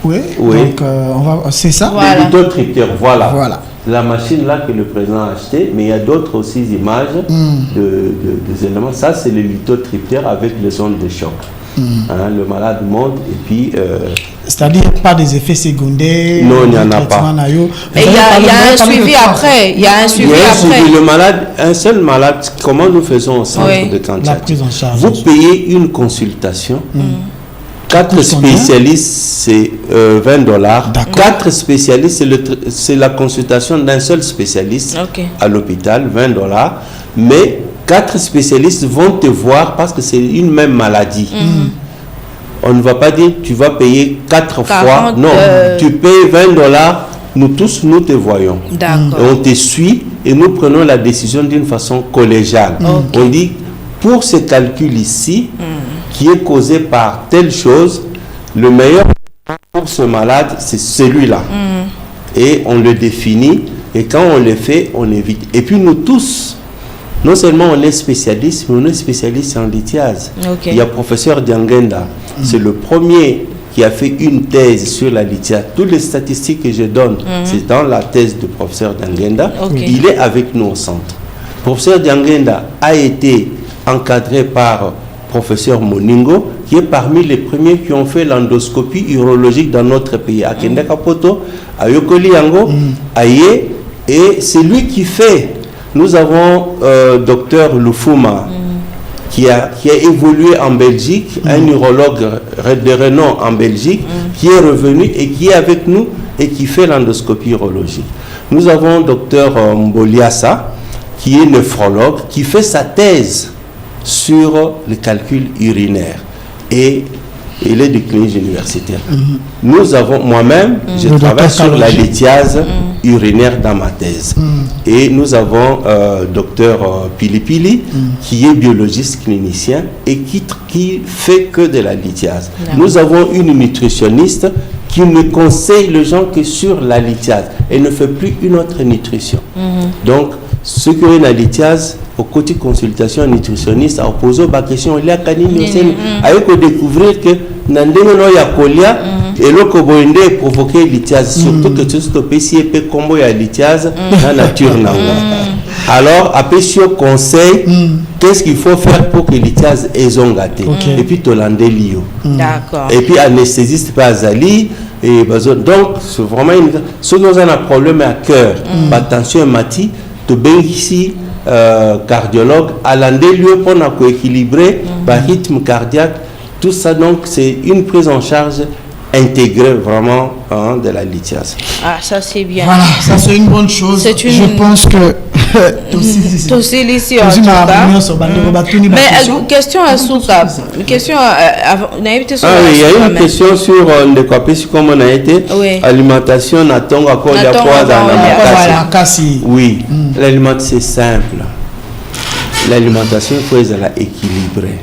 donc on va c'est ça le lithotripteur voilà la machine là que le président a acheté mais il y a d'autres aussi images des éléments ça c'est le lithotripteur avec les ondes de choc le malade monte et puis c'est-à-dire pas des effets secondaires non il n'y en a pas et il y a un suivi après le malade un seul malade comment nous faisons au centre de Kantiati vous payez une consultation 4 spécialistes c'est $20 4 spécialistes c'est la consultation d'un seul spécialiste à l'hôpital $20 mais 4 spécialistes vont te voir parce que c'est une même maladie. On ne va pas dire tu vas payer 4 fois. Non, tu payes $20. Nous tous, nous te voyons. On te suit et nous prenons la décision d'une façon collégiale. On dit, pour ce calcul ici, qui est causé par telle chose, le meilleur pour ce malade, c'est celui-là. Et on le définit. Et quand on le fait, on évite. Et puis nous tous, non seulement on est spécialiste, mais on est spécialiste en lithiase. Il y a professeur Diangenda, c'est le premier qui a fait une thèse sur la lithiase. Toutes les statistiques que je donne, c'est dans la thèse du professeur Diangenda. Il est avec nous au centre. Professeur Diangenda a été encadré par professeur Moningo, qui est parmi les premiers qui ont fait l'endoscopie urologique dans notre pays. À Kendekapoto, à Yokoli Yango, à Yé, et c'est lui qui fait. Nous avons docteur Lufuma qui a évolué en Belgique, un urologue de renom en Belgique, qui est revenu et qui est avec nous et qui fait l'endoscopie urologique. Nous avons docteur Mboliassa qui est néphrologue, qui fait sa thèse sur le calcul urinaire et il est du clinique universitaire. Nous avons, moi-même, je travaille sur la lithiase urinaire dans ma thèse. Et nous avons docteur Pilipili qui est biologiste clinicien et qui fait que de la lithiase. Nous avons une nutritionniste qui ne conseille les gens que sur la lithiase. Elle ne fait plus une autre nutrition. Donc, ceux qui ont la lithiase, au côté consultation nutritionniste, à opposer la question, il y a à découvrir que Nandemeno Yakolia et le Koboinde provoquer lithiase, surtout que tu stoppes si et combo ya lithiase dans la nature. Alors, après ce conseil, qu'est-ce qu'il faut faire pour que lithiase ait gâté? Et puis, tu l'as Lio. D'accord. Et puis, anesthésiste pas Azali. Et donc, c'est vraiment une. Si nous avons un problème à cœur, attention à Mati, tu bien ici. Cardiologue à lieu pour équilibrer le rythme cardiaque, tout ça. Donc c'est une prise en charge intégrée vraiment de la lithiase. Ah, ça c'est bien. Voilà, ça c'est une bonne chose. Je pense que mais question à Souka, question il y a une question sur le capis comme on a été alimentation na tonga encore il y a quoi dans la makasi. Oui, l'alimentation c'est simple. L'alimentation il faut être équilibrée.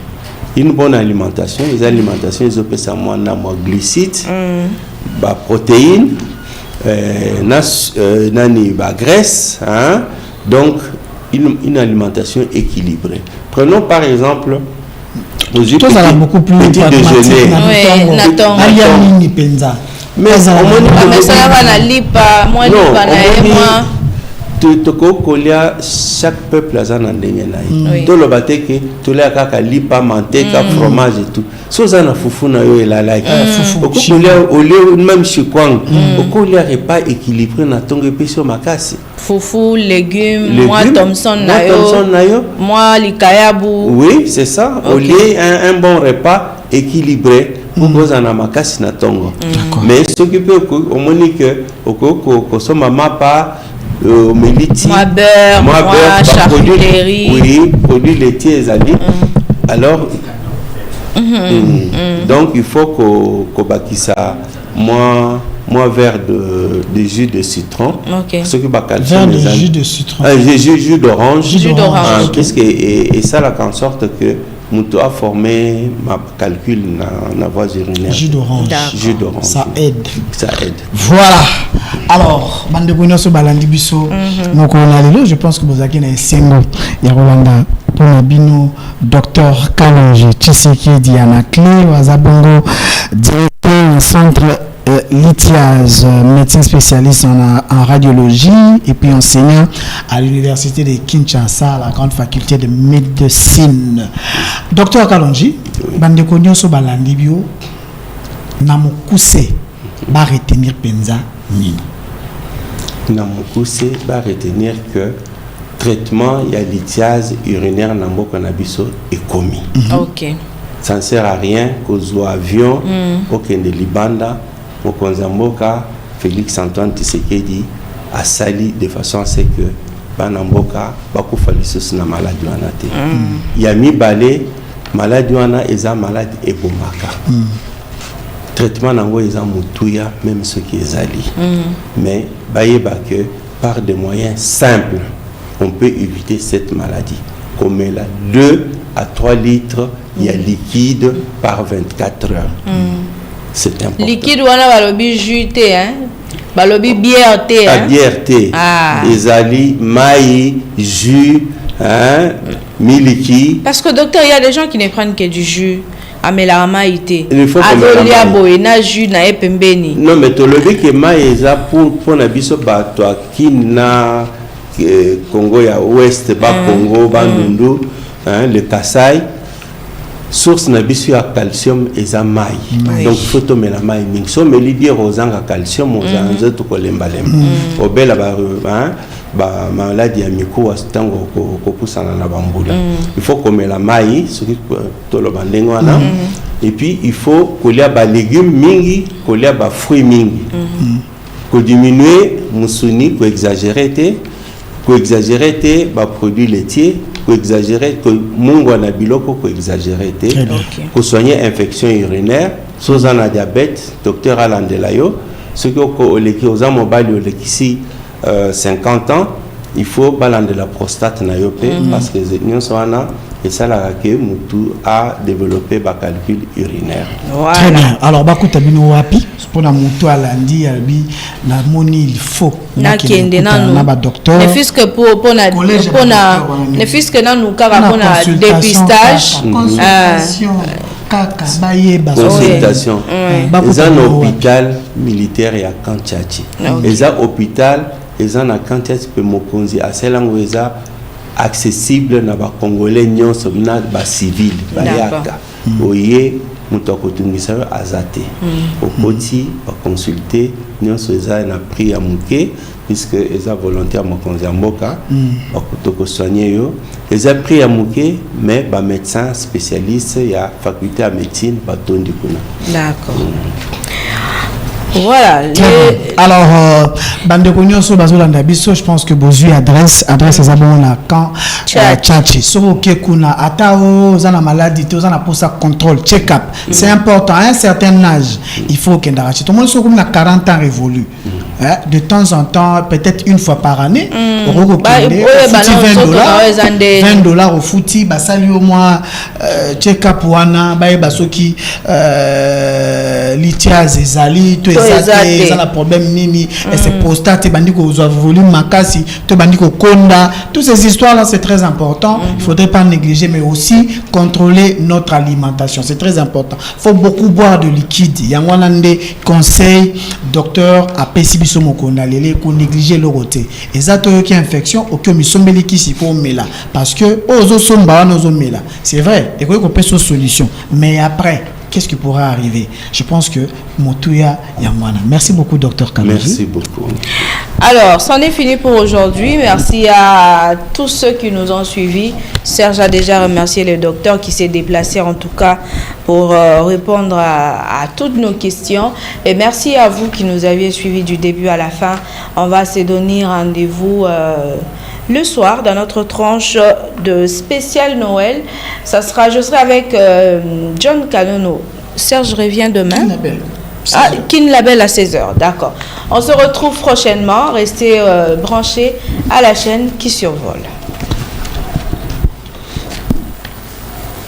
Une bonne alimentation, les alimentations ils ont ça moins glucides, protéines, graisse, donc une alimentation équilibrée. Prenons par exemple petit déjeuner. Mais chaque peuple a un ndenge. Tout le bateau que tout le kaka lipa manteca fromage et tout. So ça na fufu na yo la like. Au lieu même chikwang, au lieu repas équilibré na tongue peso makasi. Fufu, légumes, moi Thomson na yo. Moi likayabu. Oui, c'est ça. Au lieu un bon repas équilibré. Pour cause en makasi na tongo. Mais ce qui peut au monique au maman pas Méliti, moi beurre, charcuterie, oui, produits laitiers alors donc il faut qu'on bâtisse ça moins moi verre de jus de citron. Ce qui va verre de jus de citron. Jus d'orange. Jus d'orange. Et ça là en sorte que Moutou a formé ma calcul dans la voie urinaire. Jus d'orange. Ça aide. Voilà. Alors, bande bonheur sur Balandi Bisso. Donc on a les je pense que vous avez un single. Il y a Rolanda pour Nabino, docteur Kalonji Tshiseki Diana Clé, Wazabongo, directeur du centre Lithiaz, médecin spécialiste en radiologie et puis enseignant à l'université de Kinshasa, la grande faculté de médecine. Docteur Kalonji, bande konyo so balandi bio na mukuse ba retenir penza nini. Na mukuse ba retenir que traitement il y a lithiaz urinaire na mboka na biso est commis. OK. Ça ne sert à rien qu'aux avions aucun de libanda au Konzamboka, Félix Antoine Tshisekedi a sali de façon à ce que Banamboka baku falisus na maladie anate. Il y a mis balé maladie ana eza maladie ebomaka. Traitement nango eza mutuya même ceux qui ezali. Mais bayeba que par des moyens simples on peut éviter cette maladie. Comme là 2 à 3 litres il y a liquide par 24 heures. C'est important. Liquide wana balobi jus thé hein. Balobi bière thé hein. Bière thé. Ezali mai jus hein miliki. Parce que docteur il y a des gens qui ne prennent que du jus. Amela maïté. Il faut azolia boena jus na epembeni. Non mais to lebi que mai eza pour na biso bato akina Congo ya ouest ba Congo bandundu hein le Kasai. Source na biso ya calcium eza mai. Donc il faut tomber la mai mingi. So me li dire aux anga calcium aux anze to kolemba lemba. Obela ba maladie ya mikuwa stango ko pusana na bambula. Il faut comer la mai ce qui to lo bandengo wana. Et puis il faut kolia ba légumes mingi, kolia ba fruits mingi. Ko diminuer musuni, ko exagérer te ba produits laitiers. Pour exagérer, que mungo na biloko pour exagérer, pour soigner infection urinaire, sous un diabète, docteur Alain Delayo, ce que aux hommes mobile ici 50 ans, il faut balancer la prostate na yope parce que nous sommes et ça la que Moutou a développé ba calcul urinaire. Voilà. Très bien. Alors bakuta bino wapi pour na Moutou alandi albi na moni il faut na kende na ba docteur. Ne fût-ce que pour na ne fût-ce que na nous kaka pour na dépistage, consultation, kaka bayeba consultation. Ils ont un hôpital militaire ya Kantiachi. Ils ont hôpital ils ont un Kantiachi pe mokonzi a selango eza accessible na ba congolais nyonso na ba civil ba yaka oye muto kotungisa azate okoti ba consulter nyonso eza na prix ya muke puisque eza volontaire mokonzi mboka ba kotoko soigner yo eza prix ya muke mais ba médecin spécialiste ya faculté de médecine ba tondi kuna. D'accord. Voilà. Alors, bande konyoso bazolanda biso, je pense que bozu adresse ezabona quand tchatchi. So ke kuna atao zana maladie, to zana pour ça contrôle, check-up. C'est important à un certain âge. Il faut qu'il ndarachi. Tout le monde so comme na 40 ans révolu. De temps en temps, peut-être une fois par année, au $20 au footy, basali au moins check-up wana, basoki lithiaz ezali to ezate ça la problème nini et c'est prostate bandiko ozo volume makasi to bandiko konda, toutes ces histoires là c'est très important. Il faudrait pas négliger mais aussi contrôler notre alimentation, c'est très important. Faut beaucoup boire de liquide. Yangwana nde conseil docteur a pesibiso mokonda lele ko négliger le roté ezato qui infection aucun misombeli ki siko mela parce que ozo somba wana ozo mela c'est vrai et ko peut solution mais après qu'est-ce qui pourra arriver? Je pense que Moutouya Yamwana. Merci beaucoup, Dr Kalonji. Merci beaucoup. Alors, c'en est fini pour aujourd'hui. Merci à tous ceux qui nous ont suivis. Serge a déjà remercié le docteur qui s'est déplacé en tout cas pour répondre à toutes nos questions. Et merci à vous qui nous aviez suivis du début à la fin. On va se donner rendez-vous le soir dans notre tranche de spécial Noël. Je serai avec John Kanono. Serge revient demain. Kin Label à 16h, d'accord. On se retrouve prochainement. Restez branchés à la chaîne qui survole.